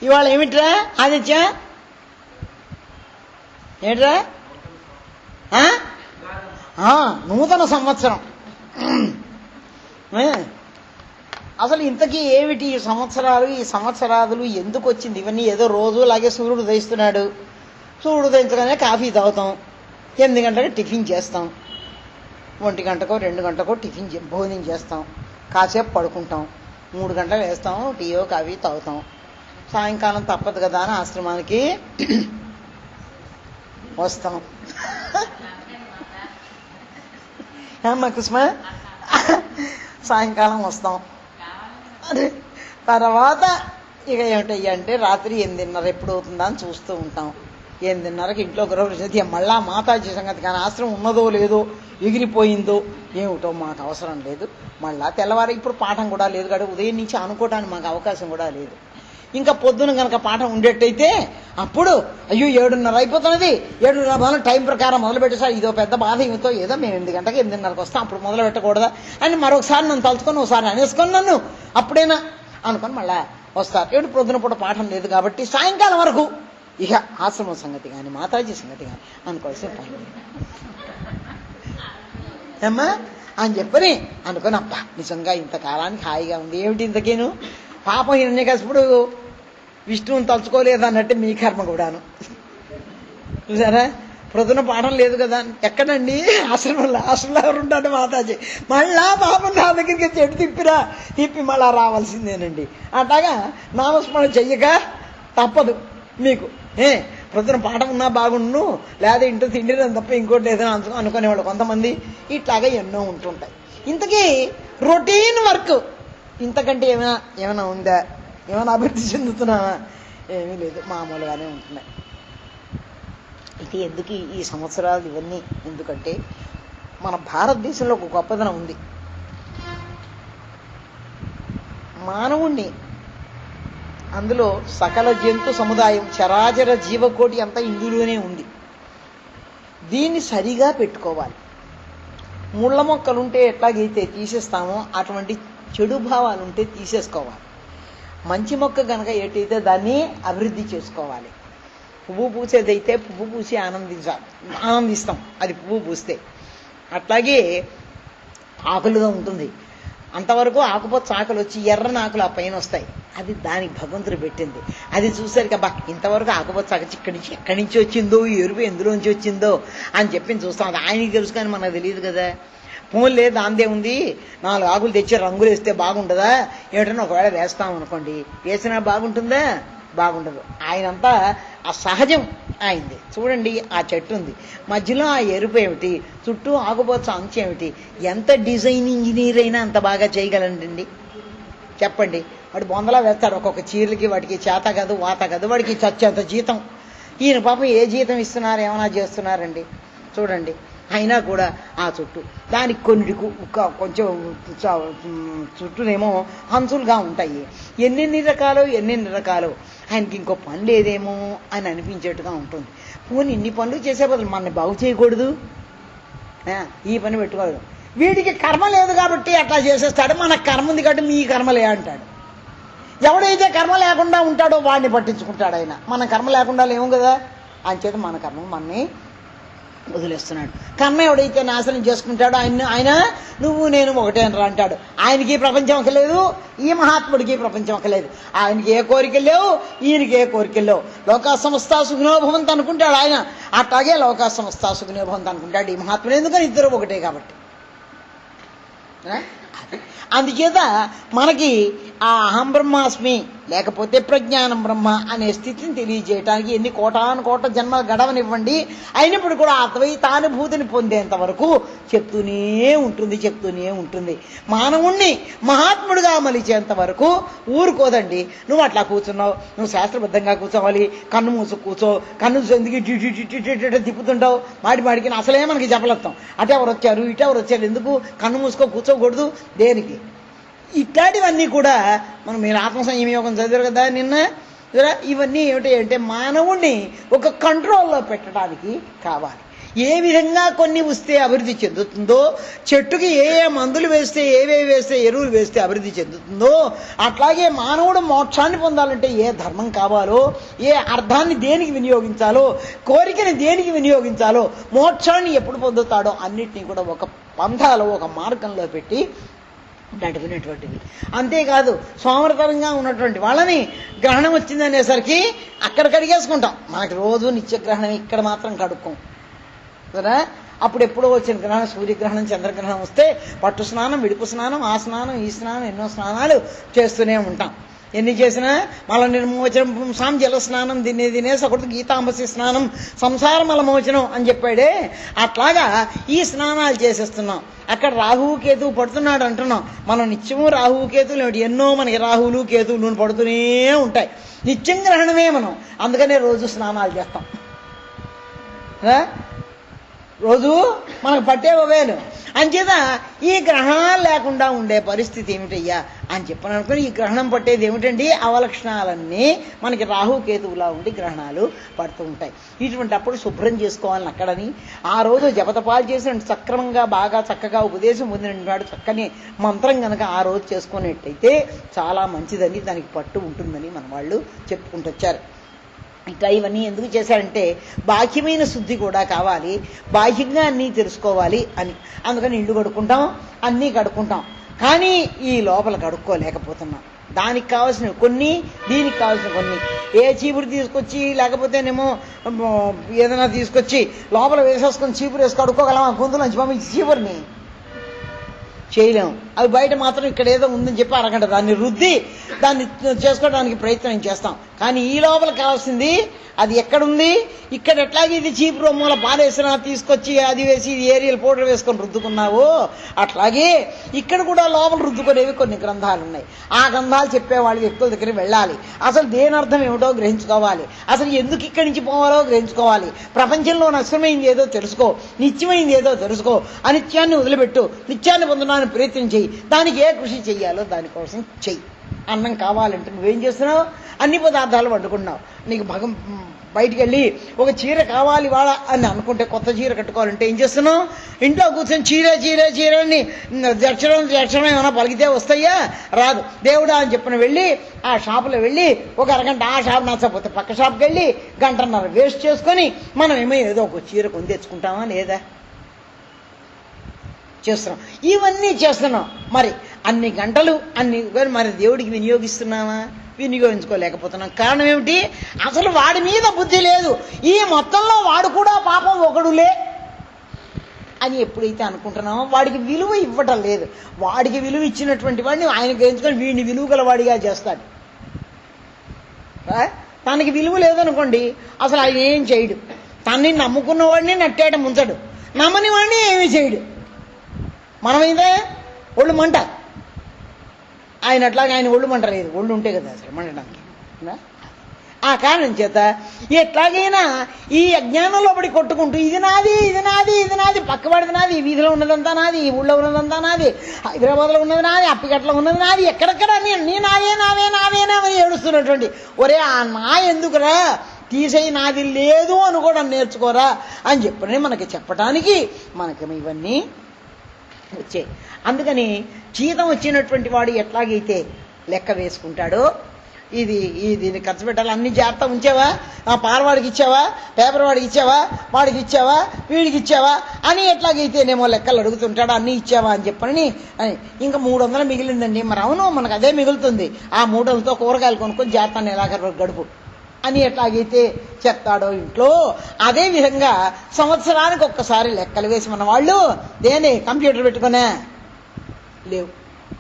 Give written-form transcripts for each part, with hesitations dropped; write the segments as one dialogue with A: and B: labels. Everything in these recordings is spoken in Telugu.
A: ఇవాళ ఏమిట్రా ఆదిత్య? ఏమిట్రా? నూతన సంవత్సరం. అసలు ఇంతకీ ఏమిటి ఈ సంవత్సరాలు, ఈ సంవత్సరాదులు ఎందుకు వచ్చింది? ఇవన్నీ ఏదో రోజు లాగే సూర్యుడు ఉదయిస్తున్నాడు, సూర్యుడు ఉదయించగానే కాఫీ తాగుతాం, 8 గంటలకు టిఫిన్ చేస్తాం, 1 గంటకో 2 గంటకో టిఫిన్ భోజనం చేస్తాం, కాసేపు పడుకుంటాం, 3 గంటలు వేస్తాం, టీయో కాఫీ తాగుతాం, సాయంకాలం తప్పదు కదా అని ఆశ్రమానికి వస్తాం. అమ్మా కుసుమ, సాయంకాలం వస్తాం. తర్వాత ఇక ఏమిటయ్యా అంటే రాత్రి 8:30 ఎప్పుడు అవుతుందా అని చూస్తూ ఉంటాం. 8:30కి ఇంట్లో గృహప్రవేశం, మళ్ళా మాతాజీ సంగతి. కానీ ఆశ్రమం ఉన్నదో లేదో, ఎగిరిపోయిందో ఏమిటో మాకు అవసరం లేదు. మళ్ళా తెల్లవారి ఇప్పుడు పాఠం కూడా లేదు కదా, ఉదయం నుంచి అనుకోవడానికి మాకు అవకాశం కూడా లేదు. ఇంకా పొద్దున కనుక పాఠం ఉండేట్టయితే అప్పుడు అయ్యో 7:30 అయిపోతున్నది, 7:30 టైం ప్రకారం మొదలు పెట్టేసారి, ఇదో పెద్ద బాధ ఏమితో, ఏదో మేము 8 గంటకి 8:30కి వస్తాం, అప్పుడు మొదలు పెట్టకూడదా అని మరొకసారి నన్ను తలుచుకొని ఒకసారి అనేసుకొని నన్ను అప్పుడైనా అనుకొని మళ్ళా వస్తారు. ఏడు పొద్దున పూట పాఠం లేదు కాబట్టి సాయంకాలం వరకు ఇక ఆశ్రమం సంగతి కానీ మాతాజీ సంగతి కానీ అనుకోవాల్సిన టైం ఏమ్మా అని చెప్పని అనుకొని అబ్బా నిజంగా ఇంతకాలానికి హాయిగా ఉంది. ఏమిటి ఇంతకేను పాపం హిరణ్యకశిపుడు విష్ణువుని తలుచుకోలేదు అన్నట్టు మీ కర్మ కూడాను. చూసారా, ప్రొద్దున పాఠం లేదు కదా, ఎక్కడండి ఆశ్రమంలో ఎవరు ఉంటాడు మాతాజీ, మళ్ళా పాపం నా దగ్గరికి చెడు తిప్పి మళ్ళా రావాల్సిందేనండి. అట్లాగా నామస్మరణ చెయ్యక తప్పదు మీకు. ప్రొద్దున పాఠం ఉన్నా బాగుండు, లేదా ఇంట్లో తిండిని తప్ప ఇంకోటి లేదని అనుకునేవాళ్ళు కొంతమంది. ఇట్లాగా ఎన్నో ఉంటుంటాయి. ఇంతకీ రొటీన్ వర్క్ ఇంతకంటే ఏమైనా ఉందా? ఏమైనా అభివృద్ధి చెందుతున్నావా? ఏమీ లేదు, మామూలుగానే ఉంటున్నాయి. ఇది ఎందుకు ఈ సంవత్సరాలు ఇవన్నీ ఎందుకంటే మన భారతదేశంలో ఒక గొప్పదనం ఉంది. మానవుణ్ణి, అందులో సకల జంతు సముదాయం, చరాచర జీవకోటి అంతా ఇందులోనే ఉంది. దీన్ని సరిగా పెట్టుకోవాలి. ముళ్ళ మొక్కలుంటే ఎట్లాగైతే తీసేస్తామో అటువంటి చెడు భావాలుంటే తీసేసుకోవాలి. మంచి మొక్క కనుక ఎటైతే దాన్ని అభివృద్ధి చేసుకోవాలి. పువ్వు పూసేదైతే పువ్వు పూసి ఆనందిస్తాం, అది పువ్వు పూస్తే. అట్లాగే ఆకులుగా ఉంటుంది, అంతవరకు ఆకుపచ్చ ఆకులు వచ్చి ఎర్రని ఆకులు ఆ పైన వస్తాయి. అది దానికి భగవంతుడు పెట్టింది. అది చూసరికి అబ్బా ఇంతవరకు ఆకుపచ్చ ఆకు ఎక్కడి నుంచి వచ్చిందో, ఈ ఎరుపు ఎందులోంచి వచ్చిందో అని చెప్పి చూస్తాం. అది ఆయనకి తెలుసు కానీ మనకు తెలియదు కదా. ఫోన్లే దాందే ఉంది, 4 ఆకులు తెచ్చి రంగులు వేస్తే బాగుంటుందా ఏమిటన్నా ఒకవేళ వేస్తాం అనుకోండి, వేసినా బాగుంటుందా? బాగుండదు. ఆయనంతా ఆ సహజం అయింది. చూడండి, ఆ చెట్టు ఉంది, మధ్యలో ఆ ఎరుపు ఏమిటి, చుట్టూ ఆకుపచ్చ అంచు ఏమిటి. ఎంత డిజైన్ ఇంజనీర్ అయినా అంత బాగా చేయగలండి చెప్పండి. వాడు బొందలా వేస్తాడు ఒక్కొక్క చీరలకి, వాడికి చేత కాదు వాత కాదు, వాడికి చచ్చేంత జీతం. ఈయన పాపం ఏ జీతం ఇస్తున్నారు, ఏమైనా చేస్తున్నారండి చూడండి. అయినా కూడా ఆ చుట్టూ దానికి కొన్నిటికి కొంచెం చుట్టూనేమో హంసులుగా ఉంటాయి. ఎన్నెన్ని రకాలు ఆయనకి ఇంకో పని లేదేమో అని అనిపించేట్టుగా ఉంటుంది. పోనీ ఇన్ని పనులు చేసే బదులు మనని బాగు చేయకూడదు, ఈ పని పెట్టుకోదు. వీడికి కర్మ లేదు కాబట్టి అట్లా చేసేస్తాడు. మనకు కర్మ ఉంది కాబట్టి మీ కర్మలే అంటాడు. ఎవడైతే కర్మ లేకుండా ఉంటాడో వాడిని పట్టించుకుంటాడు ఆయన. మన కర్మ లేకుండా లేవు కదా, అంచేత మన కర్మ మనని వదిలేస్తున్నాడు. కర్మ ఎవడైతే నాశనం చేసుకుంటాడో ఆయన నువ్వు నేను ఒకటే అనరా అంటాడు. ఆయనకి ప్రపంచం ఒకలేదు, ఈ మహాత్ముడికి ప్రపంచం ఒకలేదు. ఆయనకి ఏ కోరికలు లేవు, ఈయనకి ఏ కోరికలు లేవు. లోకా సంస్థ సుఖినోభవంతు అనుకుంటాడు ఆయన, అట్లాగే లోకా సంస్థ సుఖినోభవంతు అనుకుంటాడు ఈ మహాత్ముడు. ఎందుకని ఇద్దరు ఒకటే కాబట్టి. అందుచేత మనకి ఆ అహం బ్రహ్మాస్మి లేకపోతే ప్రజ్ఞానం బ్రహ్మ అనే స్థితిని తెలియజేయడానికి ఎన్ని కోటాను జన్మ గడవనివ్వండి, అయినప్పుడు కూడా అద్వైతానుభూతిని పొందేంత వరకు చెప్తూనే ఉంటుంది. మానవుణ్ణి మహాత్ముడిగా మలిచేంత వరకు ఊరుకోదండి. నువ్వు అట్లా కూర్చున్నావు, నువ్వు శాస్త్రబద్ధంగా కూర్చోవాలి, కన్ను మూసు కూర్చో, కన్ను ఎందుకు తిప్పుతుంటావు మాడికి అసలే మనకి చెప్పలేస్తాం. అటెవరు వచ్చారు ఇటెవరు వచ్చారు, ఎందుకు కన్ను మూసుకో కూర్చోకూడదు దేనికి? ఇట్లాంటివన్నీ కూడా మీరు ఆత్మసంయమయోగం చదివారు కదా నిన్న. ఇవన్నీ ఏమిటి అంటే మానవుణ్ణి ఒక కంట్రోల్లో పెట్టడానికి కావాలి. ఏ విధంగా కొన్ని వస్తే అభివృద్ధి చెందుతుందో, చెట్టుకి ఏ ఏ మందులు వేస్తే, ఏవేవి వేస్తే, ఎరువులు వేస్తే అభివృద్ధి చెందుతుందో, అట్లాగే మానవుడు మోక్షాన్ని పొందాలంటే ఏ ధర్మం కావాలో, ఏ అర్థాన్ని దేనికి వినియోగించాలో, కోరికని దేనికి వినియోగించాలో, మోక్షాన్ని ఎప్పుడు పొందుతాడో అన్నిటినీ కూడా ఒక పంథాలో, ఒక మార్గంలో పెట్టి నడిపినటువంటివి. అంతేకాదు సోమరతరంగా ఉన్నటువంటి వాళ్ళని గ్రహణం వచ్చిందనేసరికి అక్కడ కడిగేసుకుంటాం. మనకి రోజు నిత్యగ్రహణం, ఇక్కడ మాత్రం కడుక్కోం కదా. అప్పుడు ఎప్పుడో వచ్చిన గ్రహణం, సూర్యగ్రహణం, చంద్రగ్రహణం వస్తే పట్టు స్నానం, విడుపు స్నానం, ఆ స్నానం, ఈ స్నానం, ఎన్నో స్నానాలు చేస్తూనే ఉంటాం. ఎన్ని చేసినా మల నిర్మోచనం పుంసాం జల స్నానం దినే సకృతి గీతాంబసి స్నానం సంసార మలమోచనం అని చెప్పాడే, అట్లాగా ఈ స్నానాలు చేసేస్తున్నాం. అక్కడ రాహువు కేతువు పడుతున్నాడు అంటున్నాం. మనం నిత్యము రాహువు కేతువులు ఏమిటి, ఎన్నో మనకి రాహువులు కేతువులు పడుతూనే ఉంటాయి. నిత్యం గ్రహణమే మనం, అందుకనే రోజు స్నానాలు చేస్తాం. రోజు మనకు పట్టేవేలు. అంచేత ఈ గ్రహణాలు లేకుండా ఉండే పరిస్థితి ఏమిటయ్యా అని చెప్పని అనుకుని, ఈ గ్రహణం పట్టేది ఏమిటండి, అవలక్షణాలన్నీ మనకి రాహు కేతువులా ఉండి గ్రహణాలు పడుతూ ఉంటాయి. ఇటువంటి అప్పుడు శుభ్రం చేసుకోవాలని అక్కడని, ఆ రోజు జపతపాలు చేసిన సక్రమంగా బాగా చక్కగా ఉపదేశం పొందినవాడు చక్కని మంత్రం కనుక ఆ రోజు చేసుకునేట్టయితే చాలా మంచిదని, దానికి పట్టు ఉంటుందని మన వాళ్ళు చెప్పుకుంటూ వచ్చారు. ఇట్లా ఇవన్నీ ఎందుకు చేశారంటే బాహ్యమైన శుద్ధి కూడా కావాలి, బాహ్యంగా అన్నీ తెలుసుకోవాలి అని. అందుకని ఇల్లు కడుక్కుంటాం, అన్నీ కడుక్కుంటాం, కానీ ఈ లోపల కడుక్కోలేకపోతున్నాం. దానికి కావాల్సినవి కొన్ని, దీనికి కావాల్సిన కొన్ని. ఏ చీపురు తీసుకొచ్చి లేకపోతేనేమో ఏదైనా తీసుకొచ్చి లోపల వేసేసుకొని చీపురు వేసి కడుక్కోగలమా? గొంతులోంచి పంపించి చీపురుని చేయలేము. అవి బయట మాత్రం ఇక్కడ ఏదో ఉందని చెప్పి అరగంట దాన్ని రుద్ది దాన్ని చేసుకోవడానికి ప్రయత్నం చేస్తాం. కానీ ఈ లోపల కావాల్సింది అది ఎక్కడుంది, ఇక్కడ ఎట్లాగే ఇది చీపురు మూల పారేసినా తీసుకొచ్చి అది వేసి ఏరియల్ పౌడర్ వేసుకొని రుద్దుకున్నావో, అట్లాగే ఇక్కడ కూడా లోపల రుద్దుకునేవి కొన్ని గ్రంథాలు ఉన్నాయి. ఆ గ్రంథాలు చెప్పేవాళ్ళు వ్యక్తుల దగ్గర వెళ్ళాలి. అసలు దేని అర్థం ఏమిటో గ్రహించుకోవాలి, అసలు ఎందుకు ఇక్కడి నుంచి పోవాలో గ్రహించుకోవాలి. ప్రపంచంలో నష్టమైంది ఏదో తెలుసుకో, నిత్యమైంది ఏదో తెలుసుకో. అనిత్యాన్ని వదిలిపెట్టు, నిత్యాన్ని పొందడానికి ప్రయత్నం చెయ్యి. దానికి ఏ కృషి చెయ్యాలో దానికోసం చెయ్యి. అన్నం కావాలంటే నువ్వేం చేస్తున్నావు, అన్ని పదార్థాలు వండుకున్నావు. నీకు బయటికి వెళ్ళి ఒక చీర కావాలి వాళ్ళ అని అనుకుంటే, కొత్త చీర కట్టుకోవాలంటే ఏం చేస్తున్నావు, ఇంట్లో కూర్చొని చీరని దక్షిణం ఏమైనా పలికితే వస్తాయా? రాదు. దేవుడా అని చెప్పిన వెళ్ళి ఆ షాపులో వెళ్ళి ఒక అరగంట, ఆ షాప్ నచ్చకపోతే పక్క షాప్కి వెళ్ళి గంటన్నర వేస్ట్ చేసుకొని మనం ఏదో ఒక చీర కొని తెచ్చుకుంటామా లేదా? చేస్తున్నాం. ఇవన్నీ చేస్తున్నాం. మరి అన్ని గంటలు అన్ని మరి దేవుడికి వినియోగిస్తున్నామా? వినియోగించుకోలేకపోతున్నాం. కారణం ఏమిటి? అసలు వాడి మీద బుద్ధి లేదు. ఈ మొత్తంలో వాడు కూడా పాపం ఒకడులే అని ఎప్పుడైతే అనుకుంటున్నామో వాడికి విలువ ఇవ్వటం లేదు. వాడికి విలువ ఇచ్చినటువంటి వాడిని ఆయన గ్రహించుకొని వీడిని విలువ గలవాడిగా చేస్తాడు. తనకి విలువ లేదనుకోండి అసలు ఆయన ఏం చేయడు. తన్ని నమ్ముకున్నవాడిని నట్టేట ముంచడు, నమ్మని వాడిని ఏమీ చేయడు. మనమైతే ఒళ్ళు మంట, ఆయన అట్లాగే ఆయన ఒళ్ళు మంటలేదు. ఒళ్ళు ఉంటే కదా అసలు మండడానికి. ఆ కారణం చేత ఎట్లాగైనా ఈ అజ్ఞానంలో పడి కొట్టుకుంటూ ఇది నాది, ఇది నాది, ఇది నాది, పక్కవాడిది నాది, ఈ వీధిలో ఉన్నదంతా నాది, ఈ ఊళ్ళో ఉన్నదంతా నాది, హైదరాబాద్లో ఉన్నది నాది, అప్పిగట్లో ఉన్నది నాది, ఎక్కడెక్కడ నీ నావేనామని ఏడుస్తున్నటువంటి ఒరే ఆ నా ఎందుకురా, తీసేయి, నాది లేదు అనుకోవడం నేర్చుకోరా అని చెప్పని మనకి చెప్పడానికి మనకి ఇవన్నీ వచ్చాయి. అందుకని జీతం వచ్చినటువంటి వాడు ఎట్లాగైతే లెక్క వేసుకుంటాడో, దీన్ని ఖర్చు పెట్టాలి, అన్ని జాగ్రత్త ఉంచావా, పాలవాడికి ఇచ్చావా, పేపర్ వాడికి ఇచ్చావా, వాడికి ఇచ్చావా, వీడికి ఇచ్చావా అని ఎట్లాగైతేనేమో లెక్కలు అడుగుతుంటాడో అన్నీ ఇచ్చావా అని చెప్పని ఇంకా 300 మిగిలిందండి. మరి అవును, మనకు అదే మిగులుతుంది. ఆ 300తో కూరగాయలు కొనుక్కొని జాగ్రత్త ఎలాగ గడుపు అని ఎట్లాగైతే చెప్తాడో ఇంట్లో, అదే విధంగా సంవత్సరానికి ఒక్కసారి లెక్కలు వేసి మన వాళ్ళు దేని కంప్యూటర్ పెట్టుకునే లేవు.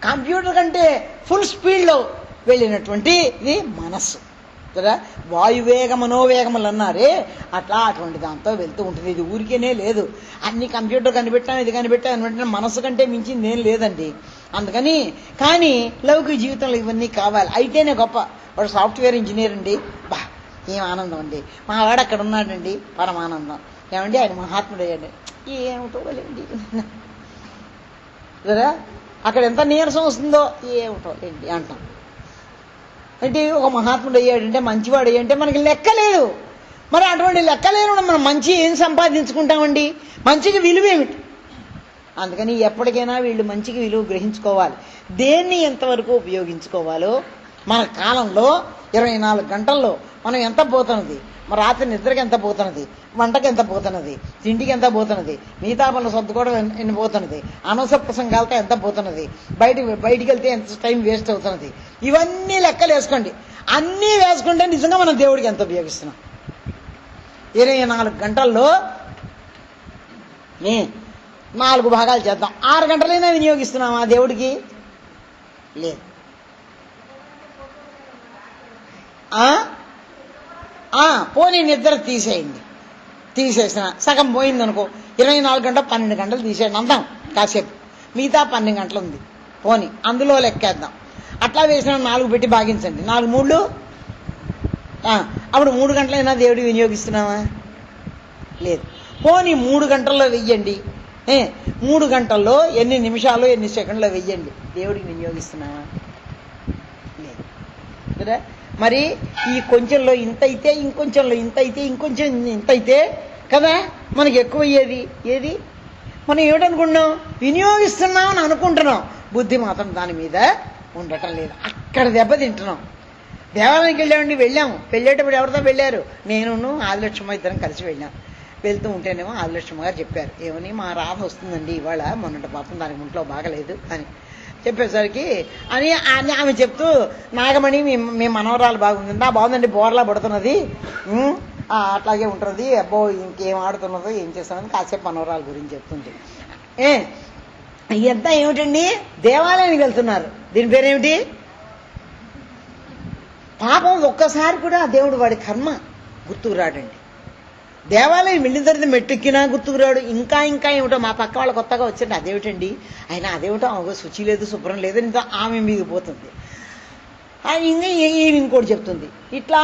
A: కంప్యూటర్ కంటే ఫుల్ స్పీడ్లో వెళ్ళినటువంటి ఇది మనస్సు కదా. వాయువేగ మనోవేగములు అన్నారే, అట్లా అటువంటి దాంతో వెళ్తూ ఉంటుంది. ఇది ఊరికేనే లేదు. అన్ని కంప్యూటర్ కనిపెట్టాం, ఇది కనిపెట్టాం అని మనస్సు కంటే మించింది ఏం లేదండి. అందుకని కానీ లౌకిక జీవితంలో ఇవన్నీ కావాలి. అయితేనే గొప్ప. వాడు సాఫ్ట్వేర్ ఇంజనీర్ అండి, బా ఏం ఆనందం అండి. మా వాడు అక్కడ ఉన్నాడండి, పరమానందం. ఏమండి ఆయన మహాత్ముడు అయ్యాడు, ఏమిటో లేండి కదా. అక్కడ ఎంత నీరసం వస్తుందో ఏమిటో లేండి అంటాం. అంటే ఒక మహాత్ముడు అయ్యాడంటే, మంచివాడు అయ్యంటే మనకి లెక్క లేదు. మరి అటువంటి లెక్కలేనప్పుడు మనం మంచి ఏం సంపాదించుకుంటామండి? మంచికి విలువ ఏమిటి? అందుకని ఎప్పటికైనా వీళ్ళు మంచికి విలువ గ్రహించుకోవాలి. దేన్ని ఎంతవరకు ఉపయోగించుకోవాలో మన కాలంలో 24 గంటల్లో మనం ఎంత పోతున్నది, మరి రాత్రి నిద్రకి ఎంత పోతున్నది, వంటకి ఎంత పోతున్నది, తిండికి ఎంత పోతున్నది, మిగతా పనులు సర్దుకోవడం ఎన్ని పోతున్నది, అనవసర ప్రసంగాలతో ఎంత పోతున్నది, బయటికి వెళ్తే ఎంత టైం వేస్ట్ అవుతున్నది, ఇవన్నీ లెక్కలు వేసుకోండి. అన్నీ వేసుకుంటే నిజంగా మనం దేవుడికి ఎంత ఉపయోగిస్తున్నాం. 24 గంటల్లో 4 భాగాలు చేద్దాం. 6 గంటలైనా వినియోగిస్తున్నామా దేవుడికి? లేదు. పోనీ నిద్ర తీసేయండి, తీసేసిన సగం పోయిందనుకో, 24 గంటలు 12 గంటలు తీసేయండి అందాం కాసేపు, మిగతా 12 గంటలు ఉంది పోనీ అందులో లెక్కేద్దాం. అట్లా వేసిన 4 పెట్టి భాగించండి, 4 3 అప్పుడు 3 గంటలైనా దేవుడికి వినియోగిస్తున్నామా? లేదు. పోనీ 3 గంటల్లో వెయ్యండి, 3 గంటల్లో ఎన్ని నిమిషాలు ఎన్ని సెకండ్లో వెయ్యండి, దేవుడికి వినియోగిస్తున్నామా? లేదు కదా. మరి ఈ కొంచెంలో ఇంత అయితే, ఇంకొంచెంలో ఇంత అయితే, ఇంకొంచెం ఇంత అయితే కదా మనకి ఎక్కువ అయ్యేది ఏది? మనం ఏమిటనుకుంటున్నాం? వినియోగిస్తున్నామని అనుకుంటున్నాం, బుద్ధి మాత్రం దాని మీద ఉండటం లేదు. అక్కడ దెబ్బతింటున్నాం. దేవాలయానికి వెళ్ళాము. వెళ్ళేటప్పుడు ఎవరితో వెళ్ళారు? నేను ఆదిలక్ష్మ ఇద్దరం కలిసి వెళ్ళాం. వెళ్తూ ఉంటేనేమో ఆదిలక్ష్మ గారు చెప్పారు, ఏమని, మా రాధ వస్తుందండి ఇవాళ, మొన్నటి పాపం దానికి ఒంట్లో బాగలేదు అని చెప్పేసరికి అని ఆమె చెప్తూ, నాగమణి మీ మనవరాలు బాగుంది, బాగుందండి, బోర్లా పడుతున్నది, అట్లాగే ఉంటుంది, అబ్బో ఇంకేం ఆడుతున్నదో ఏం చేస్తామని కాసేపు మనవరాల గురించి చెప్తుంది. ఇదంతా ఏమిటండి? దేవాలయానికి వెళ్తున్నారు, దీని పేరేమిటి? పాపం ఒక్కసారి కూడా దేవుడు వాడి కర్మ గుర్తుకు రాడండి. దేవాలయం వెళ్ళిన తర్వాత మెట్టెక్కినా గుర్తుకురాడు. ఇంకా ఏమిటో మా పక్క వాళ్ళు కొత్తగా వచ్చండి, అదేమిటండి అయినా అదేమిటో శుచి లేదు, శుభ్రం లేదు, ఇంత ఆమె మిగిలిపోతుంది, ఇంకా ఇంకోటి చెప్తుంది. ఇట్లా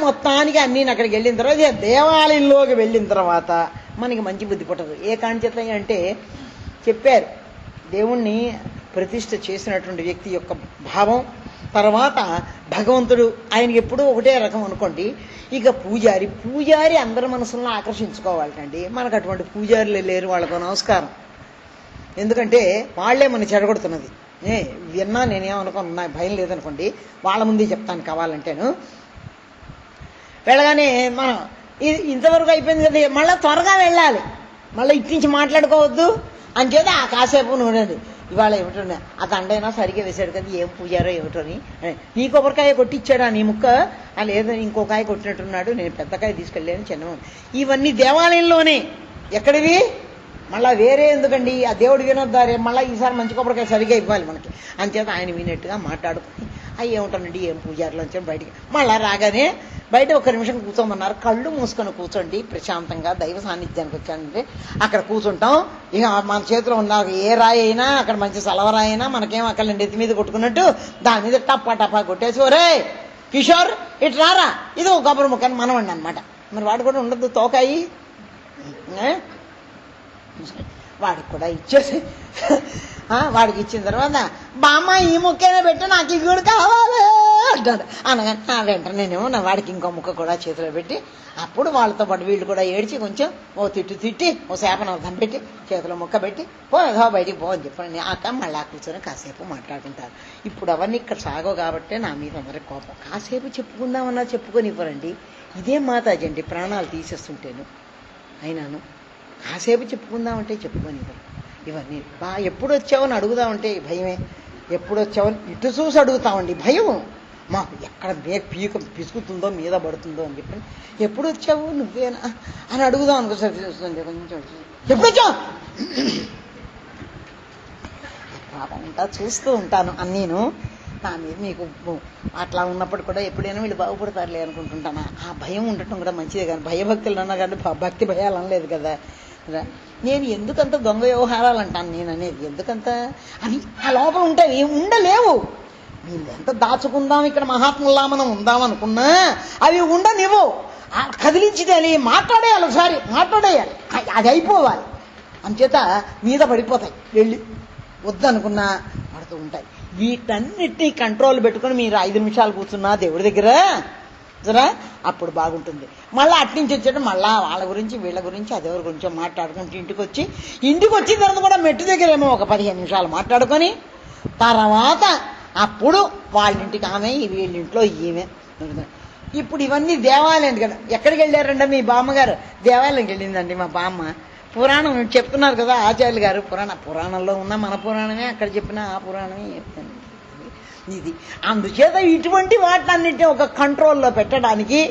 A: మొత్తానికి అన్నీ అక్కడికి వెళ్ళిన తర్వాత, దేవాలయంలోకి వెళ్ళిన తర్వాత మనకి మంచి బుద్ధి పుట్టదు. ఏ కాంచేత అంటే చెప్పారు, దేవుణ్ణి ప్రతిష్ఠ చేసినటువంటి వ్యక్తి యొక్క భావం, తర్వాత భగవంతుడు ఆయనకి ఎప్పుడూ ఒకటే రకం అనుకోండి. ఇక పూజారి అందరి మనసులను ఆకర్షించుకోవాలండి. మనకు అటువంటి పూజారులే లేరు, వాళ్ళకు నమస్కారం. ఎందుకంటే వాళ్లే మన చెడగొడుతున్నది. విన్నా నేనేమనుకోను, నాకు భయం లేదనుకోండి, వాళ్ళ ముందే చెప్తాను కావాలంటేను. వెళ్ళగానే మనం ఇంతవరకు అయిపోయింది కదా, మళ్ళీ త్వరగా వెళ్ళాలి, మళ్ళీ ఇట్టించి మాట్లాడుకోవద్దు అని చేత ఆ కాసేపు ఉండదు. ఇవాళ ఏమిటో ఆ దండైనా సరిగ్గా వేసాడు కదా, ఏం పూజారో ఏమిటో అని, నీ కొబ్బరికాయ కొట్టిచ్చాడా నీ ముక్క? లేదు, ఇంకోకాయ కొట్టినట్టున్నాడు, నేను పెద్దకాయ తీసుకెళ్ళాను చిన్న. ఇవన్నీ దేవాలయంలోనే. ఎక్కడివి? మళ్ళీ వేరే ఎందుకండి? ఆ దేవుడు వినొద్దారే, మళ్ళీ ఈసారి మంచి కొబ్బరికాయ సరిగ్గా ఇవ్వాలి మనకి. అంచేత ఆయన వినట్టుగా మాట్లాడుకుని, అవి ఏమిటోనండి ఏం పూజారులు అని బయటికి మళ్ళీ రాగానే బయట 1 నిమిషం కూర్చోమన్నారు. కళ్ళు మూసుకొని కూర్చోండి, ప్రశాంతంగా దైవ సాన్నిధ్యానికి వచ్చానంటే అక్కడ కూర్చుంటాం. ఇక మన చేతిలో ఉన్న ఏ రాయి అయినా, అక్కడ మంచి సలవరాయి అయినా మనకేం అక్కడ ఎత్తి మీద కొట్టుకున్నట్టు దాని మీద టప్పా కొట్టేసి, ఒరే కిషోర్ ఇటు రారా, ఇది ఒక కొబ్బరి ముక్కని మనవండి అనమాట. మరి వాడు కూడా ఉండద్దు తోకాయి, వాడికి కూడా ఇచ్చేసి, వాడికి ఇచ్చిన తర్వాత, బామ్మ ఈ ముక్కైనా పెట్టి నాకు ఈ కూడా కావాలి అంటాడు. అనగానే వెంటనేనేమో నా వాడికి ఇంకో ముక్క కూడా చేతిలో పెట్టి, అప్పుడు వాళ్ళతో పాటు వీళ్ళు కూడా ఏడ్చి కొంచెం ఓ తిట్టి ఓ శాపనార్థం పెట్టి చేతిలో ముక్క పెట్టి పోదా బయటికి పోవని చెప్పండి. అక్క మళ్ళీ కూర్చొని కాసేపు మాట్లాడుకుంటారు. ఇప్పుడు అవన్నీ ఇక్కడ సాగో కాబట్టే నా మీద అందరి కోపం. కాసేపు చెప్పుకుందామన్నా చెప్పుకొని ఇవ్వరండి. ఇదే మాతాజీ అండి, ప్రాణాలు తీసేస్తుంటేను అయినాను కాసేపు చెప్పుకుందామంటే చెప్పుకొని ఇవ్వరు. ఇవన్నీ ఎప్పుడు వచ్చావని అడుగుదామంటే భయమే. ఎప్పుడు వచ్చావని ఇటు చూసి అడుగుతామండి, భయం మాకు, ఎక్కడ పీక పిసుకుతుందో మీద పడుతుందో అని చెప్పి. ఎప్పుడు వచ్చావు నువ్వేనా అని అడుగుదాం అనుకోసారి చూస్తుంది, కొంచెం ఎప్పుడు వచ్చావు అంతా చూస్తూ ఉంటాను అన్నీను. నా మీద మీకు అట్లా ఉన్నప్పుడు కూడా ఎప్పుడైనా వీళ్ళు బాగుపడతారులే అనుకుంటుంటాను. ఆ భయం ఉండటం కూడా మంచిదే, కానీ భయభక్తులు అన్నా కానీ భక్తి భయాలు అనలేదు కదా. నేను ఎందుకంత దొంగ వ్యవహారాలు అంటాను నేను అనేది, ఎందుకంత అవి ఆ లోపల ఉంటాయి, ఉండలేవు. వీళ్ళు ఎంత దాచుకుందాం, ఇక్కడ మహాత్ముల్లా మనం ఉందామనుకున్నా అవి ఉండనివ్వు. కదిలించిదేయాలి, మాట్లాడేయాలి, ఒకసారి మాట్లాడేయాలి, అది అయిపోవాలి. అంచేత మీద పడిపోతాయి, వెళ్ళి వద్దనుకున్నా పడుతూ ఉంటాయి. వీటన్నిటినీ కంట్రోల్ పెట్టుకుని మీరు 5 నిమిషాలు కూర్చున్నా దేవుడి దగ్గర సరే, అప్పుడు బాగుంటుంది. మళ్ళీ అట్నుంచి వచ్చాడు మళ్ళా వాళ్ళ గురించి వీళ్ళ గురించి అదెవరి గురించో మాట్లాడుకుంటూ ఇంటికి వచ్చిన తర్వాత కూడా మెట్టు దగ్గర ఏమో ఒక 15 నిమిషాలు మాట్లాడుకొని తర్వాత అప్పుడు వాళ్ళ ఇంటికి ఆమె వీళ్ళింట్లో ఈమె. ఇప్పుడు ఇవన్నీ దేవాలయం కదా. ఎక్కడికి వెళ్ళారండి మీ బామ్మగారు? దేవాలయంకి వెళ్ళిందండి మా బామ్మ. పురాణం చెప్తున్నారు కదా ఆచార్యులు గారు, పురాణంలో ఉన్న మన పురాణమే, అక్కడ చెప్పిన ఆ పురాణమే చెప్తాను ఇది. అందుచేత ఇటువంటి వాటిలన్నింటినీ ఒక కంట్రోల్లో పెట్టడానికి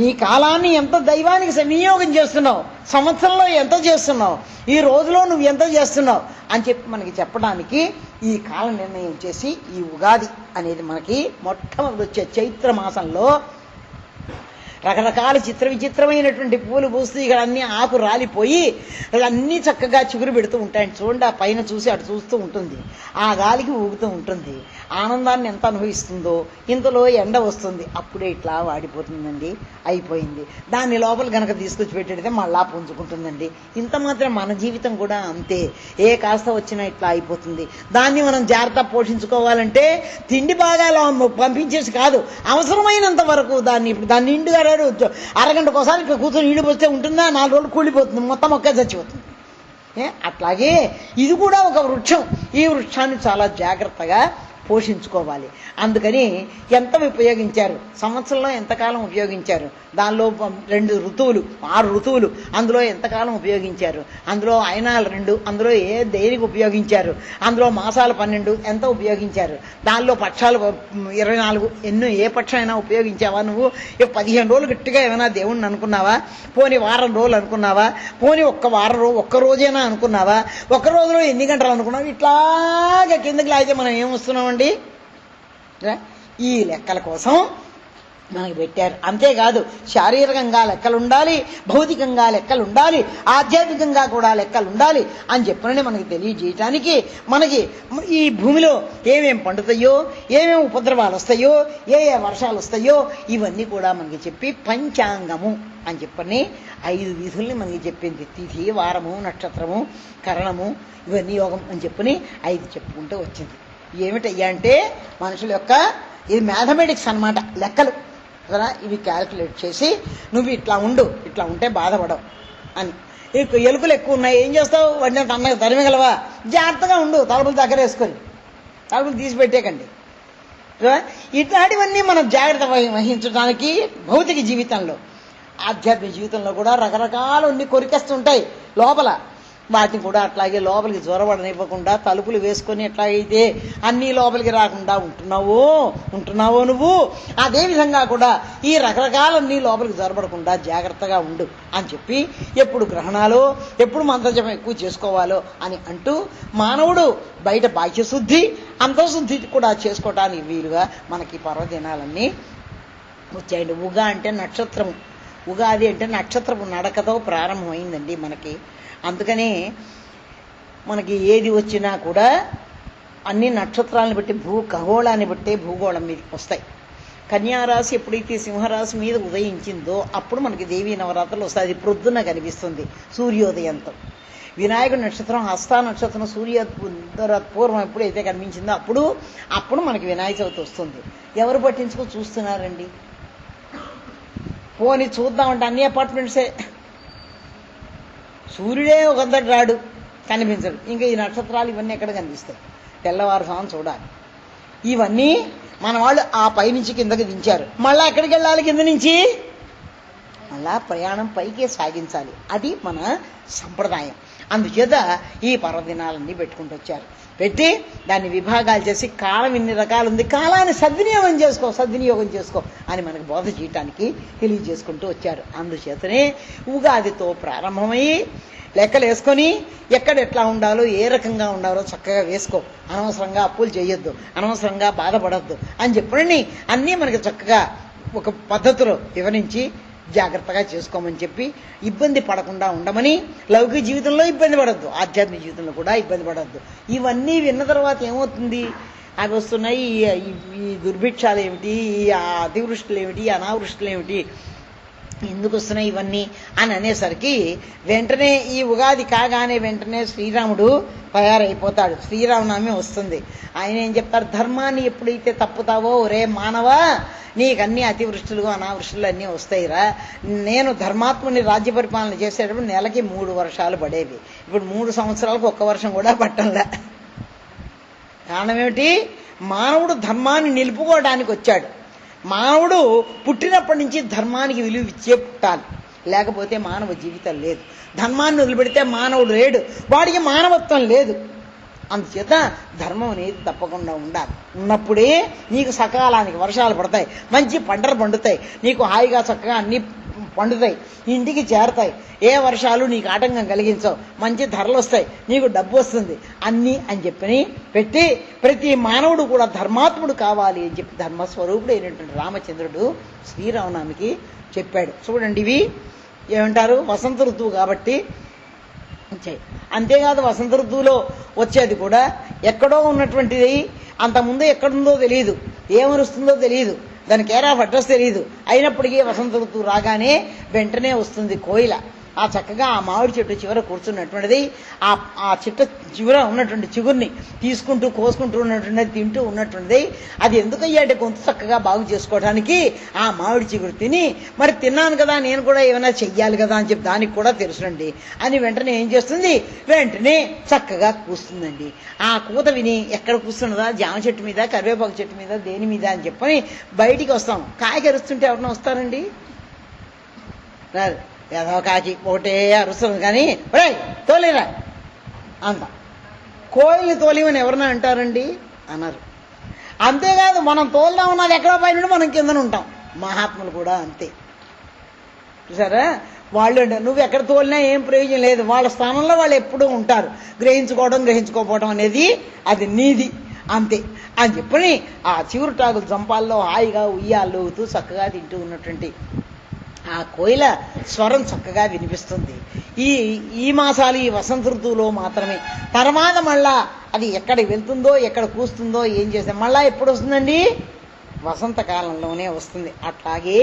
A: నీ కాలాన్ని ఎంత దైవానికి వినియోగం చేస్తున్నావు, సంవత్సరంలో ఎంత చేస్తున్నావు, ఈ రోజులో నువ్వు ఎంత చేస్తున్నావు అని చెప్పి మనకి చెప్పడానికి ఈ కాల నిర్ణయం చేసి ఈ ఉగాది అనేది మనకి మొట్టమొదటి వచ్చే చైత్ర మాసంలో రకరకాల విచిత్రమైనటువంటి పూలు పూస్తూ ఇక్కడ అన్నీ ఆకు రాలిపోయి అన్నీ చక్కగా చిగురు పెడుతూ ఉంటాయండి. చూడండి, ఆ పైన చూసి అటు చూస్తూ ఉంటుంది, ఆ గాలికి ఊగుతూ ఉంటుంది, ఆనందాన్ని ఎంత అనుభవిస్తుందో. ఇంతలో ఎండ వస్తుంది, అప్పుడే ఇట్లా వాడిపోతుందండి, అయిపోయింది. దాన్ని లోపల కనుక తీసుకొచ్చి పెట్టేడితే మళ్ళా పుంజుకుంటుందండి. ఇంత మాత్రం మన జీవితం కూడా అంతే, ఏ కాస్త వచ్చినా ఇట్లా అయిపోతుంది. దాన్ని మనం జాగ్రత్త పోషించుకోవాలంటే తిండి బాగా పంపించేసి కాదు, అవసరమైనంత వరకు దాన్ని నిండుగా అరగంటకోసారి ఇక్కడ కూర్చొని నీళ్ళు పోస్తే ఉంటుందా, 4 రోజులు కూలిపోతుంది, మొత్తం ఒక్క చచ్చిపోతుంది. అట్లాగే ఇది కూడా ఒక వృక్షం. ఈ వృక్షాన్ని చాలా జాగ్రత్తగా పోషించుకోవాలి. అందుకని ఎంత ఉపయోగించారు, సంవత్సరంలో ఎంతకాలం ఉపయోగించారు, దానిలో 2 ఋతువులు 6 ఋతువులు, అందులో ఎంతకాలం ఉపయోగించారు, అందులో అయనాలు 2, అందులో దేనికి ఉపయోగించారు, అందులో మాసాలు 12 ఎంత ఉపయోగించారు, దానిలో పక్షాలు 24 ఎన్నో, ఏ పక్షం అయినా ఉపయోగించావా నువ్వు? 15 రోజులు గట్టిగా ఏమైనా దేవుణ్ణి అనుకున్నావా? పోనీ వారం రోజులు అనుకున్నావా? పోనీ ఒక్క రోజైనా అనుకున్నావా? ఒక్క రోజులో ఎన్ని గంటలు అనుకున్నావు? ఇట్లాగా కిందకి లాగితే మనం ఏమొస్తున్నామండి? ఈ లెక్కల కోసం మనకి పెట్టారు. అంతేకాదు శారీరకంగా లెక్కలు ఉండాలి, భౌతికంగా లెక్కలు ఉండాలి, ఆధ్యాత్మికంగా కూడా లెక్కలు ఉండాలి అని చెప్పినని మనకి తెలియజేయటానికి మనకి ఈ భూమిలో ఏమేం పండుతాయో, ఏమేమి ఉపద్రవాలు వస్తాయో, ఏ వర్షాలు వస్తాయో ఇవన్నీ కూడా మనకి చెప్పి పంచాంగము అని చెప్పని 5 విధుల్ని మనకి చెప్పింది. తిథి, వారము, నక్షత్రము, కరణము, ఇవన్నీ యోగం అని చెప్పని 5 చెప్పుకుంటూ వచ్చింది. ఏమిటయ్యా అంటే మనుషుల యొక్క ఇది మ్యాథమెటిక్స్ అన్నమాట, లెక్కలు కదా. ఇవి క్యాల్కులేట్ చేసి నువ్వు ఇట్లా ఉంటే బాధపడవు అని. ఎలుకలు ఎక్కువ ఉన్నాయి, ఏం చేస్తావు? వాడిని అన్నగా తరిమగలవా? జాగ్రత్తగా ఉండు, తలుపులు దగ్గర వేసుకొని, తలుపులు తీసి పెట్టేకండి. ఇట్లాంటివన్నీ మనం జాగ్రత్త వహించడానికి భౌతిక జీవితంలో, ఆధ్యాత్మిక జీవితంలో కూడా రకరకాలు కొరికేస్తుంటాయి లోపల. వాటిని కూడా అట్లాగే లోపలికి జ్వరబడనివ్వకుండా తలుపులు వేసుకొని ఎట్లాగైతే అన్నీ లోపలికి రాకుండా ఉంటున్నావో నువ్వు, అదేవిధంగా కూడా ఈ రకరకాలన్నీ లోపలికి జ్వరబడకుండా జాగ్రత్తగా ఉండు అని చెప్పి ఎప్పుడు గ్రహణాలు, ఎప్పుడు మంత్రజపం ఎక్కువ చేసుకోవాలో అని అంటూ మానవుడు బయట బాహ్యశుద్ధి, అంతఃశుద్ధి కూడా చేసుకోవటానికి వీలుగా మనకి పర్వదినాలన్నీ వచ్చాయండి. ఉగా అంటే నక్షత్రము, ఉగాది అంటే నక్షత్రపు నడకతో ప్రారంభమైందండి మనకి. అందుకనే మనకి ఏది వచ్చినా కూడా అన్ని నక్షత్రాలను బట్టి ఖగోళాన్ని బట్టే భూగోళం మీదకి వస్తాయి. కన్యారాశి ఎప్పుడైతే సింహరాశి మీద ఉదయించిందో అప్పుడు మనకి దేవీ నవరాత్రులు వస్తాయి. అది ప్రొద్దున కనిపిస్తుంది సూర్యోదయంతో. వినాయకుడి నక్షత్రం హస్త నక్షత్రం పూర్వం ఎప్పుడైతే కనిపించిందో అప్పుడు మనకి వినాయక చవితి వస్తుంది. ఎవరు పట్టించుకో చూస్తున్నారండి? పోనీ చూద్దామంటే అన్ని అపార్ట్మెంట్సే, సూర్యుడే ఒకంతటి రాడు, కనిపించడు. ఇంకా ఈ నక్షత్రాలు ఇవన్నీ ఎక్కడ కనిపిస్తాయి? తెల్లవారుసాము చూడాలి. ఇవన్నీ మన వాళ్ళు ఆ పైనుంచి కిందకి దించారు. మళ్ళీ ఎక్కడికి వెళ్ళాలి? కింద నుంచి మళ్ళా ప్రయాణం పైకే సాగించాలి. అది మన సంప్రదాయం. అందుచేత ఈ పర్వదినాలన్నీ పెట్టుకుంటూ వచ్చారు. పెట్టి దాన్ని విభాగాలు చేసి కాలం ఇన్ని రకాలు ఉంది, కాలాన్ని సద్వినియోగం చేసుకో అని మనకు బోధ చేయటానికి తెలియజేసుకుంటూ వచ్చారు. అందుచేతనే ఉగాదితో ప్రారంభమయ్యి లెక్కలు వేసుకొని ఎక్కడ ఎట్లా ఉండాలో, ఏ రకంగా ఉండాలో చక్కగా వేసుకో, అనవసరంగా అప్పులు చేయొద్దు, అనవసరంగా బాధపడద్దు అని చెప్పండి. అన్నీ మనకి చక్కగా ఒక పద్ధతిలో వివరించి జాగ్రత్తగా చేసుకోమని చెప్పి ఇబ్బంది పడకుండా ఉండమని. లౌకిక జీవితంలో ఇబ్బంది పడద్దు, ఆధ్యాత్మిక జీవితంలో కూడా ఇబ్బంది పడద్దు. ఇవన్నీ విన్న తర్వాత ఏమవుతుంది? అవి వస్తున్నాయి, ఈ దుర్భిక్షాలు ఏమిటి, ఈ అతివృష్టులు ఏమిటి, అనావృష్టులు ఏమిటి, ఎందుకు వస్తున్నాయి ఇవన్నీ అని అనేసరికి వెంటనే ఈ ఉగాది కాగానే వెంటనే శ్రీరాముడు తయారైపోతాడు. శ్రీరామనవమి వస్తుంది. ఆయన ఏం చెప్తారు, ధర్మాన్ని ఎప్పుడైతే తప్పుతావో ఒరే మానవా, నీకన్నీ అతివృష్టులు అనావృష్టులు అన్నీ వస్తాయిరా. నేను ధర్మాత్ముని రాజ్య పరిపాలన చేసేటప్పుడు నెలకి 3 వర్షాలు పడేవి. ఇప్పుడు 3 సంవత్సరాలకు 1 వర్షం కూడా పట్టంలా. కారణం ఏమిటి? మానవుడు ధర్మాన్ని నిలుపుకోవడానికి వచ్చాడు. మానవుడు పుట్టినప్పటి నుంచి ధర్మానికి విలువ ఇచ్చే పుట్టాలి, లేకపోతే మానవ జీవితం లేదు. ధర్మాన్ని వదిలిపెడితే మానవుడు లేడు, వాడికి మానవత్వం లేదు. అందుచేత ధర్మం అనేది తప్పకుండా ఉండాలి. ఉన్నప్పుడే నీకు సకాలానికి వర్షాలు పడతాయి, మంచి పంటలు పండుతాయి, నీకు హాయిగా చక్కగా అన్ని పండుతాయి, ఇంటికి చేరతాయి, ఏ వర్షాలు నీకు ఆటంకం కలిగించవు, మంచి ధరలు వస్తాయి, నీకు డబ్బు వస్తుంది అన్నీ అని చెప్పని పెట్టి ప్రతి మానవుడు కూడా ధర్మాత్ముడు కావాలి అని చెప్పి ధర్మస్వరూపుడు అయినటువంటి రామచంద్రుడు శ్రీరామనవమికి చెప్పాడు. చూడండి, ఇవి ఏమంటారు, వసంత ఋతువు కాబట్టి వచ్చాయి. అంతేకాదు వసంత ఋతువులో వచ్చేది కూడా ఎక్కడో ఉన్నటువంటిది, అంతకుముందు ఎక్కడుందో తెలియదు, ఏమరుస్తుందో తెలియదు, దాని కేర్ ఆఫ్ అడ్రస్ తెలియదు. అయినప్పటికీ వసంత ఋతువు రాగానే వెంటనే వస్తుంది కోయిల. ఆ చక్కగా ఆ మామిడి చెట్టు చివర కూర్చున్నటువంటిది, ఆ చెట్టు చివర ఉన్నటువంటి చిగురిని తీసుకుంటూ కోసుకుంటూ ఉన్నటువంటిది, తింటూ ఉన్నటువంటిది. అది ఎందుకయ్యాటే గొంతు చక్కగా బాగు చేసుకోవడానికి ఆ మామిడి చిగురు తిని, మరి తిన్నాను కదా నేను కూడా ఏమైనా చెయ్యాలి కదా అని చెప్పి దానికి కూడా తెలుసునండి అని వెంటనే ఏం చేస్తుంది, వెంటనే చక్కగా కూస్తుందండి. ఆ కూత విని ఎక్కడ కూస్తున్నదా, జామ చెట్టు మీద, కరివేపాకు చెట్టు మీద, దేని మీద అని చెప్పని బయటికి వస్తాం. కాయ కరుస్తుంటే ఎవరైనా వస్తారండి? రాదు. ఏదో కాకి ఒకటే అరుస్తుంది కానీ ఒరే తోలిరా అంత. కోయిల్ని తోలిమని ఎవరన్నా అంటారండి? అన్నారు. అంతేకాదు, మనం తోలుదా ఉన్నది ఎక్కడో పైన మనం కిందన ఉంటాం. మహాత్ములు కూడా అంతే. చూసారా, వాళ్ళు నువ్వు ఎక్కడ తోలినా ఏం ప్రయోజనం లేదు, వాళ్ళ స్థానంలో వాళ్ళు ఎప్పుడూ ఉంటారు. గ్రహించుకోకపోవడం అనేది అది నీది అంతే అని చెప్పని ఆ చిగురుటాకులు జంపాల్లో హాయిగా ఉయ్యాలుతూ చక్కగా తింటూ ఉన్నటువంటి ఆ కోయిల స్వరం చక్కగా వినిపిస్తుంది. ఈ మాసాలు ఈ వసంత ఋతువులో మాత్రమే. తర్వాత మళ్ళా అది ఎక్కడ వెళ్తుందో, ఎక్కడ కూస్తుందో, ఏం చేస్తే మళ్ళా ఎప్పుడు వస్తుందండి? వసంతకాలంలోనే వస్తుంది. అట్లాగే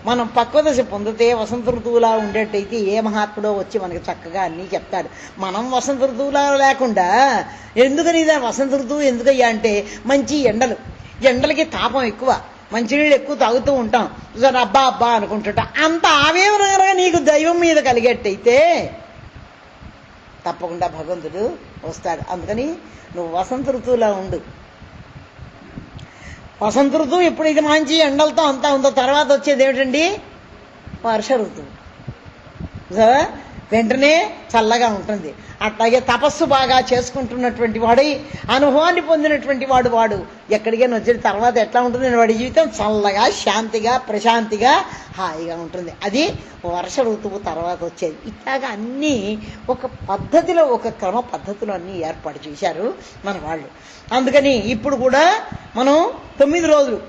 A: మనం పక్వదశ పొందితే వసంత ఋతువులా ఉండేట్టయితే ఏ మహాత్ముడో వచ్చి మనకి చక్కగా అన్నీ చెప్తాడు. మనం వసంత ఋతువులా లేకుండా ఎందుకని వసంత ఋతువు ఎందుకయ్యా అంటే మంచి ఎండలకి తాపం ఎక్కువ, మంచినీళ్ళు ఎక్కువ తాగుతూ ఉంటాం. సరే అబ్బా అబ్బా అనుకుంటుంటా. అంత ఆవేదనగా నీకు దైవం మీద కలిగేట్టయితే తప్పకుండా భగవంతుడు వస్తాడు. అందుకని నువ్వు వసంత ఋతువులా ఉండు. వసంత ఋతువు ఎప్పుడైతే మంచి ఎండలతో అంతా ఉందో తర్వాత వచ్చేది ఏమిటండి? వర్ష ఋతువు. వెంటనే చల్లగా ఉంటుంది. అట్లాగే తపస్సు బాగా చేసుకుంటున్నటువంటి వాడి, అనుభవాన్ని పొందినటువంటి వాడు ఎక్కడికైనా వచ్చిన తర్వాత ఎట్లా ఉంటుంది? వాడి జీవితం చల్లగా, శాంతిగా, ప్రశాంతిగా, హాయిగా ఉంటుంది. అది వర్ష ఋతువు తర్వాత వచ్చేది. ఇట్లాగా అన్నీ ఒక పద్ధతిలో, ఒక క్రమ పద్ధతిలో అన్నీ ఏర్పాటు చేశారు మన వాళ్ళు. అందుకని ఇప్పుడు కూడా మనం 9 రోజులు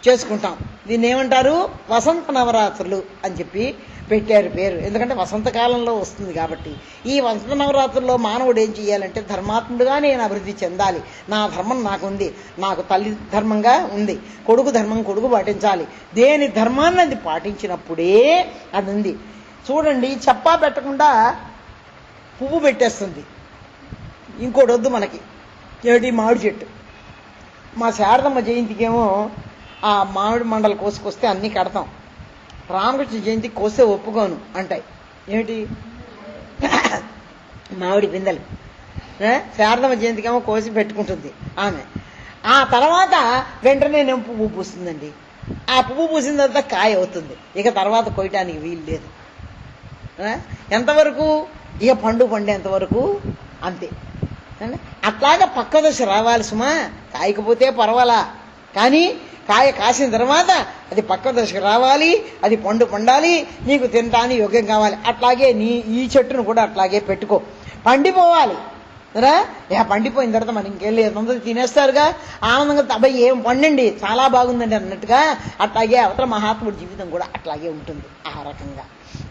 A: చేసుకుంటాం. దీన్ని ఏమంటారు? వసంత నవరాత్రులు అని చెప్పి పెట్టారు పేరు. ఎందుకంటే వసంతకాలంలో వస్తుంది కాబట్టి. ఈ వసంత నవరాత్రుల్లో మానవుడు ఏం చేయాలంటే ధర్మాత్ముడుగా నేను అభివృద్ధి చెందాలి. నా ధర్మం నాకుంది, నాకు తల్లి ధర్మంగా ఉంది, కొడుకు ధర్మం కొడుకు పాటించాలి. దేని ధర్మాన్ని అది పాటించినప్పుడే అది ఉంది. చూడండి, చెప్పా పెట్టకుండా పువ్వు పెట్టేస్తుంది. ఇంకోటి వద్దు మనకి, ఏమిటి? మామిడి చెట్టు. మా శారదమ్మ జయంతికేమో ఆ మామిడి మండలు కోసుకొస్తే అన్నీ కడతాం. రామకృష్ణ జయంతి కోస్తే ఒప్పుకోను అంటాయి. ఏమిటి? మామిడి పిందెలు. శారదమ్మ జయంతికేమో కోసి పెట్టుకుంటుంది ఆమె. ఆ తర్వాత వెంటనే నేను పువ్వు పూస్తుందండి. ఆ పువ్వు పూసిన తర్వాత కాయ అవుతుంది. ఇక తర్వాత కొయ్యటానికి వీలు లేదు. ఎంతవరకు? ఇక పండు పండేంతవరకు అంతే. అట్లాగా పక్క దశ రావాలి సుమా. కాయకపోతే పర్వాలా, కానీ కాయ కాసిన తర్వాత అది పక్క దశకు రావాలి, అది పండు పండాలి, నీకు తినటానికి యోగ్యం కావాలి. అట్లాగే ఈ చెట్టును కూడా అట్లాగే పెట్టుకో, పండిపోవాలి రా. పండిపోయిన తర్వాత మరి ఇంకేం లేదు, అందరూ తినేస్తారుగా ఆనందంగా. అబ్బాయి ఏం పండండి, చాలా బాగుందండి అన్నట్టుగా. అట్లాగే అవతల మహాత్ముడి జీవితం కూడా అట్లాగే ఉంటుంది ఆ రకంగా.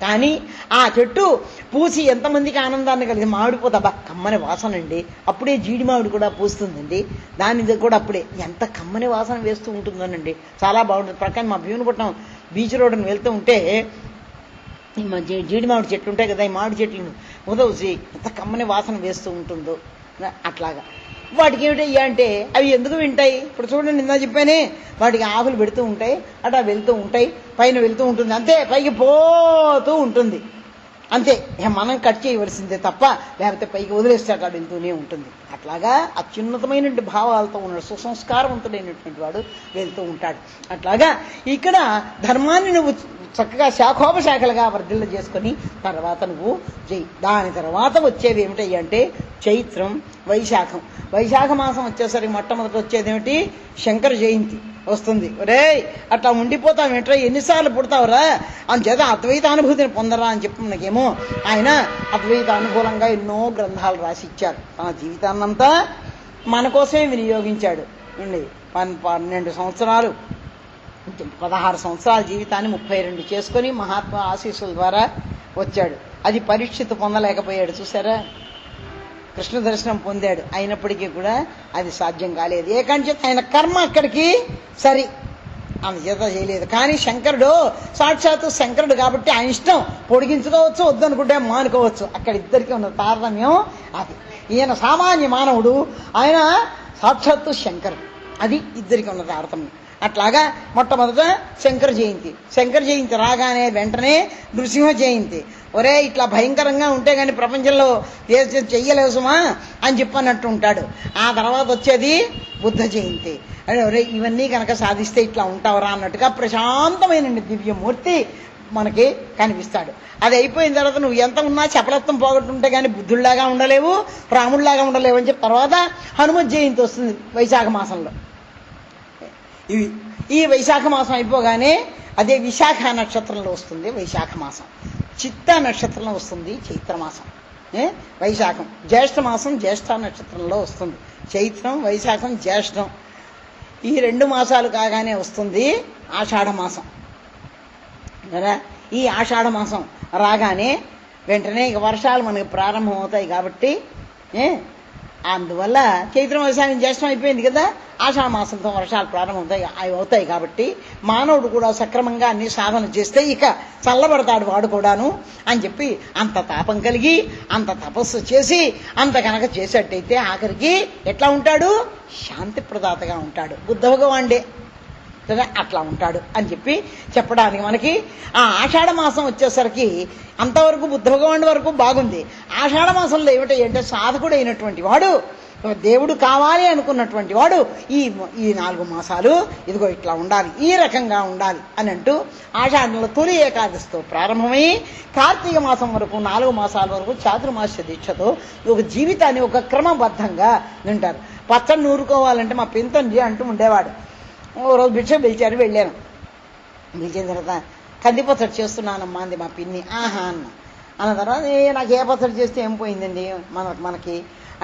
A: కానీ ఆ చెట్టు పూసి ఎంతమందికి ఆనందాన్ని కలిగి మామిడిపోతా బా కమ్మని వాసన అండి. అప్పుడే జీడి మామిడి కూడా పూస్తుందండి, దాని కూడా అప్పుడే ఎంత కమ్మని వాసన వేస్తూ ఉంటుందోనండి, చాలా బాగుంటుంది. ప్రక్కన మా భీమునిపట్నం బీచ్ రోడ్డుని వెళ్తూ ఉంటే ఈ జీడి మామిడి చెట్లు ఉంటాయి కదా, ఈ మామిడి చెట్లు ఉదవసి ఎంత కమ్మని వాసన వేస్తూ ఉంటుందో అట్లాగా. వాటికి ఏమిటయ్యా అంటే అవి ఎందుకు వింటాయి? ఇప్పుడు చూడండి, నిన్న చెప్పానే, వాటికి ఆకులు పెడుతూ ఉంటాయి, అట్లా వెళ్తూ ఉంటాయి, పైన వెళ్తూ ఉంటుంది, అంతే పైకి పోతూ ఉంటుంది అంతే. మనం కట్ చేయవలసిందే తప్ప, లేకపోతే పైకి వదిలేస్తాడు, అది వెళ్తూనే ఉంటుంది. అట్లాగా అత్యున్నతమైనటువంటి భావాలతో ఉన్నాడు, సుసంస్కారవంతుడైనటువంటి వాడు వెళ్తూ ఉంటాడు. అట్లాగా ఇక్కడ ధర్మాన్ని నువ్వు చక్కగా శాఖోపశాఖలుగా వర్ధిల్ల చేసుకొని తర్వాత నువ్వు చెయ్యి. దాని తర్వాత వచ్చేవి ఏమిటయ్యి అంటే చైత్రం, వైశాఖం. వైశాఖ మాసం వచ్చేసరికి మొట్టమొదటి వచ్చేది ఏమిటి? శంకర జయంతి వస్తుంది. ఒరే అట్లా ఉండిపోతావు ఏంట్రా, ఎన్నిసార్లు పుడతావురా, అందుచేత అద్వైత అనుభూతిని పొందరా అని చెప్పి మనకేమో ఆయన అద్వైత అనుకూలంగా ఎన్నో గ్రంథాలు రాసి ఇచ్చారు. తన జీవితాన్నంతా మన కోసమే వినియోగించాడు. 12 సంవత్సరాలు 16 సంవత్సరాల జీవితాన్ని 32 చేసుకొని మహాత్మా ఆశీస్సుల ద్వారా వచ్చాడు. అది పరీక్షిత్ పొందలేకపోయాడు, చూసారా? కృష్ణ దర్శనం పొందాడు, అయినప్పటికీ కూడా అది సాధ్యం కాలేదు. ఏకంచేత ఆయన కర్మ అక్కడికి సరి, అందుచేత చేయలేదు. కానీ శంకరుడు సాక్షాత్తు శంకరుడు కాబట్టి ఆయన ఇష్టం, పొడిగించుకోవచ్చు, వద్దనుకుంటే మానుకోవచ్చు. అక్కడ ఇద్దరికీ ఉన్న తారతమ్యం అది. ఈయన సామాన్య మానవుడు, ఆయన సాక్షాత్తు శంకరుడు, అది ఇద్దరికి ఉన్న తారతమ్యం. అట్లాగా మొట్టమొదట శంకర జయంతి. శంకర జయంతి రాగానే వెంటనే నృసింహ జయంతి. ఒరే ఇట్లా భయంకరంగా ఉంటే కానీ ప్రపంచంలో చెయ్యలేవు సుమా అని చెప్పన్నట్టు ఉంటాడు. ఆ తర్వాత వచ్చేది బుద్ధ జయంతి. అంటే ఒరే ఇవన్నీ కనుక సాధిస్తే ఇట్లా ఉంటావరా అన్నట్టుగా ప్రశాంతమైన దివ్యమూర్తి మనకి కనిపిస్తాడు. అది అయిపోయిన తర్వాత నువ్వు ఎంత ఉన్నా చపలత్వం పోగొట్టుంటే కానీ బుద్ధుడిలాగా ఉండలేవు, రాముడిలాగా ఉండలేవు అని చెప్పి తర్వాత హనుమత్ జయంతి వస్తుంది వైశాఖ మాసంలో. ఈ వైశాఖ మాసం అయిపోగానే అదే విశాఖ నక్షత్రంలో వస్తుంది వైశాఖ మాసం, చిత్త నక్షత్రంలో వస్తుంది చైత్రమాసం. వైశాఖం జ్యేష్ఠ మాసం జ్యేష్ఠ నక్షత్రంలో వస్తుంది. చైత్రం, వైశాఖం, జ్యేష్ఠం ఈ 2 మాసాలు కాగానే వస్తుంది ఆషాఢ మాసం కదా. ఈ ఆషాఢ మాసం రాగానే వెంటనే ఇక వర్షాలు మనకి ప్రారంభం అవుతాయి కాబట్టి అందువల్ల చైత్రం, వైశాఖం, జ్యేష్ఠం అయిపోయింది కదా, ఆషాఢ మాసంతో వర్షాలు ప్రారంభమవుతాయి అవుతాయి కాబట్టి మానవుడు కూడా సక్రమంగా అన్ని సాధన చేస్తే ఇక చల్లబడతాడు వాడు కూడాను అని చెప్పి అంత తాపం కలిగి అంత తపస్సు చేసి అంత కనుక చేసేటైతే ఆఖరికి ఎట్లా ఉంటాడు? శాంతి ప్రదాతగా ఉంటాడు, బుద్ధ భగవానుడే కదా అట్లా ఉంటాడు అని చెప్పి చెప్పడానికి మనకి ఆ ఆషాఢ మాసం వచ్చేసరికి అంతవరకు బుద్ధ భగవానుడి వరకు బాగుంది. ఆషాఢ మాసంలో ఏమిటంటే సాధకుడు అయినటువంటి వాడు, దేవుడు కావాలి అనుకున్నటువంటి వాడు ఈ 4 మాసాలు ఇదిగో ఇట్లా ఉండాలి, ఈ రకంగా ఉండాలి అని అంటూ ఆషాఢంలో తొలి ఏకాదశితో ప్రారంభమై కార్తీక మాసం వరకు 4 మాసాల వరకు చాతుర్మాస్య దీక్షతో ఒక జీవితాన్ని ఒక క్రమబద్ధంగా వింటారు. పచ్చడి నూరుకోవాలంటే మా పింతండి అంటూ ఉండేవాడు. ఓ రోజు భిక్ష పిలిచారు, వెళ్ళాను. పిలిచిన తర్వాత కంది పచ్చడి చేస్తున్నానమ్మా అంది మా పిన్ని. ఆహా అన్న తర్వాత నాకు ఏ పచ్చడి చేస్తే ఏం పోయిందండి మనకి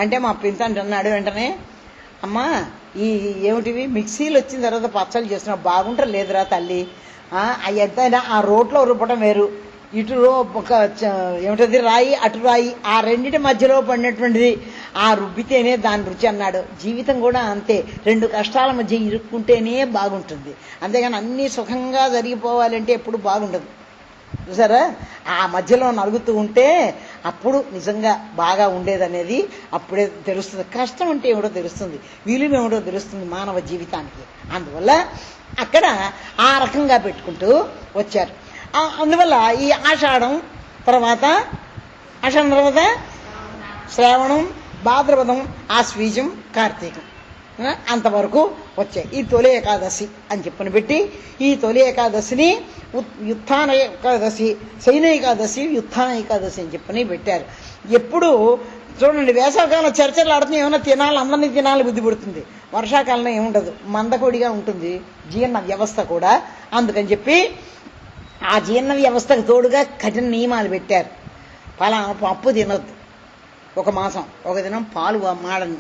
A: అంటే మా పింతండి అన్నాడు వెంటనే, అమ్మా ఏమిటివి మిక్సీలు వచ్చిన తర్వాత పచ్చళ్ళు చేస్తున్నావు బాగుంటారు లేదురా తల్లి, అవి ఎంతైనా ఆ రోట్లో రుబ్బటం వేరు, ఇటు ఒక ఏమిటది రాయి అటు రాయి, ఆ రెండింటి మధ్యలో పడినటువంటిది ఆ రుబ్బితేనే దాని రుచి అన్నాడు. జీవితం కూడా అంతే, 2 కష్టాల మధ్య ఇరుక్కుంటేనే బాగుంటుంది, అంతేగాని అన్నీ సుఖంగా జరిగిపోవాలంటే ఎప్పుడు బాగుండదు. చూసారా, ఆ మధ్యలో నలుగుతూ ఉంటే అప్పుడు నిజంగా బాగా ఉండేదనేది అప్పుడే తెలుస్తుంది. కష్టం అంటే ఏమిటో తెలుస్తుంది, విలువ ఏమిటో తెలుస్తుంది మానవ జీవితానికి. అందువల్ల అక్కడ ఆ రకంగా పెట్టుకుంటూ వచ్చారు. అందువల్ల ఈ ఆషాఢం తర్వాత శ్రావణం, భాద్రపదం, ఆశ్వీజం, కార్తీకం అంతవరకు వచ్చాయి. ఈ తొలి ఏకాదశి అని చెప్పని పెట్టి ఈ తొలి ఏకాదశిని యుత్థాన ఏకాదశి, శయన ఏకాదశి, యుత్థాన ఏకాదశి అని చెప్పని పెట్టారు. ఎప్పుడు చూడండి వేసవకాలం చర్చలు ఆడుతుంది, ఏమైనా తినాలి అందరినీ తినాలి బుద్ధి పుడుతుంది. వర్షాకాలంలో ఏముండదు, మందకొడిగా ఉంటుంది జీర్ణ వ్యవస్థ కూడా. అందుకని చెప్పి ఆ జీర్ణ వ్యవస్థకు తోడుగా కఠిన నియమాలు పెట్టారు. పలానా పప్పు తినొద్దు, 1 మాసం 1 దినం పాలు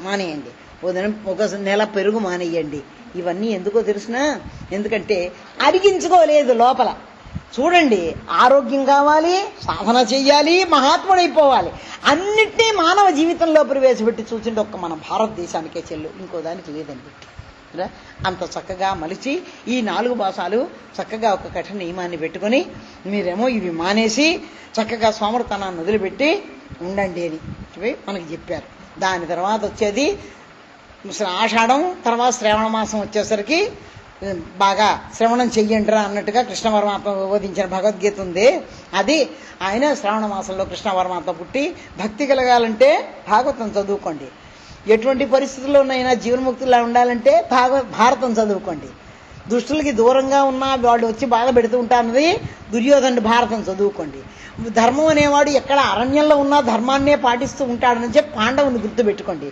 A: మానేయండి, 1 దినం 1 నెల పెరుగు మానేయండి. ఇవన్నీ ఎందుకో తెలుసునా? ఎందుకంటే అడిగించుకోలేదు లోపల. చూడండి, ఆరోగ్యం కావాలి, సాధన చెయ్యాలి, మహాత్ముడైపోవాలి, అన్నిటినీ మానవ జీవితంలో ప్రవేశపెట్టి చూసింటే ఒక్క మన భారతదేశానికే చెల్లు, ఇంకో దానికి లేదండి. అంత చక్కగా మలిచి ఈ 4 మాసాలు చక్కగా ఒక కఠిన నియమాన్ని పెట్టుకొని మీరేమో ఇవి మానేసి చక్కగా సోమరతనాన్ని వదిలిపెట్టి ఉండండి అని మనకి చెప్పారు. దాని తర్వాత వచ్చేది ఆషాఢం, తర్వాత శ్రావణ మాసం వచ్చేసరికి బాగా శ్రవణం చెయ్యండిరా అన్నట్టుగా కృష్ణ పరమాత్మ బోధించిన భగవద్గీత ఉంది. అది ఆయన శ్రావణ మాసంలో కృష్ణ పరమాత్మ పుట్టి భక్తి కలగాలంటే భాగవతం చదువుకోండి. ఎటువంటి పరిస్థితుల్లోనైనా జీవన్ముక్తులా ఉండాలంటే భారతం చదువుకోండి. దుష్టులకి దూరంగా ఉన్న వాళ్ళు వచ్చి బాధ పెడుతూ ఉంటారన్నది దుర్యోధనుడు భారతం చదువుకోండి. ధర్మం అనేవాడు ఎక్కడ అరణ్యంలో ఉన్నా ధర్మాన్నే పాటిస్తూ ఉంటాడని చెప్పి పాండవుని గుర్తుపెట్టుకోండి.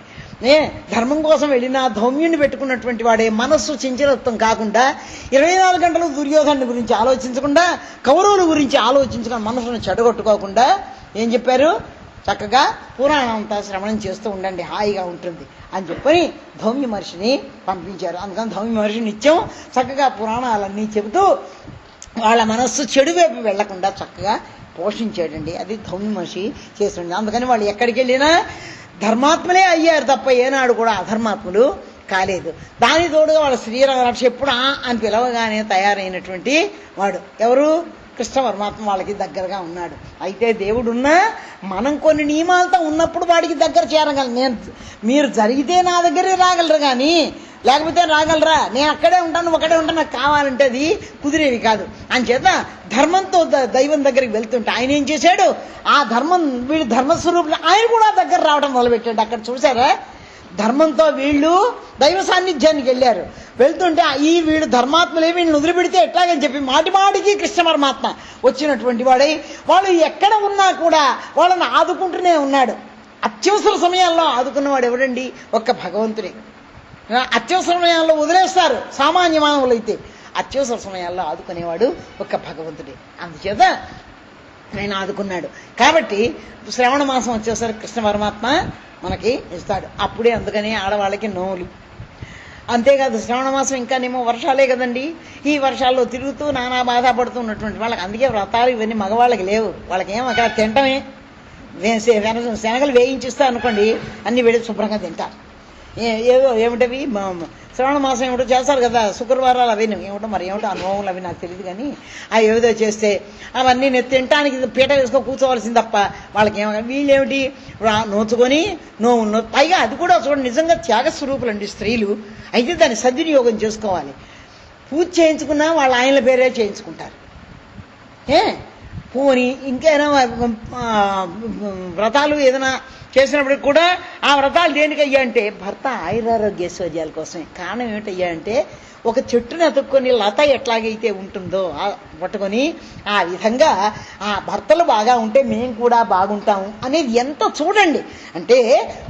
A: ధర్మం కోసం వెళ్ళిన ధౌమ్యుని పెట్టుకున్నటువంటి వాడే మనస్సు చంచలత్వం కాకుండా 24 గంటలు దుర్యోధనుడి గురించి ఆలోచించకుండా కౌరవుల గురించి ఆలోచించుకుని మనసును చెడగొట్టుకోకుండా ఏం చెప్పారు, చక్కగా పురాణం అంతా శ్రవణం చేస్తూ ఉండండి, హాయిగా ఉంటుంది అని చెప్పని ధౌమ్య మహర్షిని పంపించారు. అందుకని ధౌమ్య మహర్షి నిత్యం చక్కగా పురాణాలన్నీ చెబుతూ వాళ్ళ మనస్సు చెడు వైపు వెళ్లకుండా చక్కగా పోషించాడండి. అది ధౌమ్య మహర్షి చేస్తుండే. అందుకని వాళ్ళు ఎక్కడికి వెళ్ళినా ధర్మాత్మలే అయ్యారు తప్ప ఏనాడు కూడా అధర్మాత్ములు కాలేదు. దాని తోడుగా వాళ్ళ శ్రీరంగరక్ష ఎప్పుడు అని పిలవగానే తయారైనటువంటి వాడు ఎవరు, కృష్ణ పరమాత్మ వాళ్ళకి దగ్గరగా ఉన్నాడు. అయితే దేవుడున్నా మనం కొన్ని నియమాలతో ఉన్నప్పుడు వాడికి దగ్గర చేరగలను. మీరు జరిగితే నా దగ్గరే రాగలరు కానీ లేకపోతే రాగలరా, నేను అక్కడే ఉంటాను ఒకడే ఉంటాను, నాకు కావాలంటే అది కుదిరేవి కాదు. అంచేత ధర్మంతో దైవం దగ్గరికి వెళ్తుంటే ఆయన ఏం చేశాడు, ఆ ధర్మం వీడు ధర్మస్వరూపులు ఆయన కూడా దగ్గర రావడం మొదలుపెట్టాడు. అక్కడ చూసారా, ధర్మంతో వీళ్ళు దైవ సాన్నిధ్యానికి వెళ్ళారు. వెళ్తుంటే ఈ వీడు ధర్మాత్మలే వీళ్ళని వదిలిపెడితే ఎట్లాగని చెప్పి మాటిమాటికి కృష్ణ పరమాత్మ వచ్చినటువంటి వాడై వాళ్ళు ఎక్కడ ఉన్నా కూడా వాళ్ళని ఆదుకుంటూనే ఉన్నాడు. అత్యవసర సమయాల్లో ఆదుకున్నవాడు ఎవడండి, ఒక్క భగవంతుడే. అత్యవసర సమయాల్లో వదిలేస్తారు సామాన్య మానవులు, అయితే అత్యవసర సమయాల్లో ఆదుకునేవాడు ఒక్క భగవంతుడే. అందుచేత ఆయన ఆదుకున్నాడు. కాబట్టి శ్రావణ మాసం వచ్చేసరికి కృష్ణ పరమాత్మ మనకి ఇస్తాడు. అప్పుడే అందుకని ఆడవాళ్ళకి నోములు. అంతేకాదు శ్రావణ మాసం ఇంకానేమో వర్షాలే కదండి. ఈ వర్షాల్లో తిరుగుతూ నానా బాధపడుతూ ఉన్నటువంటి వాళ్ళకి అందుకే వ్రతాలు ఇవన్నీ మగవాళ్ళకి లేవు. వాళ్ళకేమో అక్కడ తింటమే, శనగలు వేయించిస్తా అనుకోండి అన్ని వెళ్ళి శుభ్రంగా తింటారు. ఏదో ఏమిటవి శ్రావణ మాసం ఏమిటో చేస్తారు కదా, శుక్రవారాలు అవి ఏమిటో మరి ఏమిటో ఆ నోములు అవి నాకు తెలియదు కానీ అవి ఏదో చేస్తే అవన్నీ నేను తినటానికి పీట వేసుకొని కూర్చోవలసింది తప్ప వాళ్ళకి ఏమో. వీళ్ళేమిటి నోచుకొని నోము, పైగా అది కూడా చూడండి నిజంగా త్యాగస్వరూపులు అండి స్త్రీలు. అయితే దాన్ని సద్వినియోగం చేసుకోవాలి. పూజ చేయించుకున్నా వాళ్ళ ఆయనల పేరే చేయించుకుంటారు. పోని ఇంకైనా వ్రతాలు ఏదైనా చేసినప్పటికి కూడా ఆ వ్రతాలు దేనికయ్యా అంటే భర్త ఆయురారోగ్యైశ్వర్యాల కోసమే. కారణం ఏమిటయ్యా అంటే ఒక చెట్టుని అతుక్కొని లత ఎట్లాగైతే ఉంటుందో పట్టుకొని ఆ విధంగా ఆ భర్తలు బాగా ఉంటే మేము కూడా బాగుంటాము అనేది ఎంత చూడండి. అంటే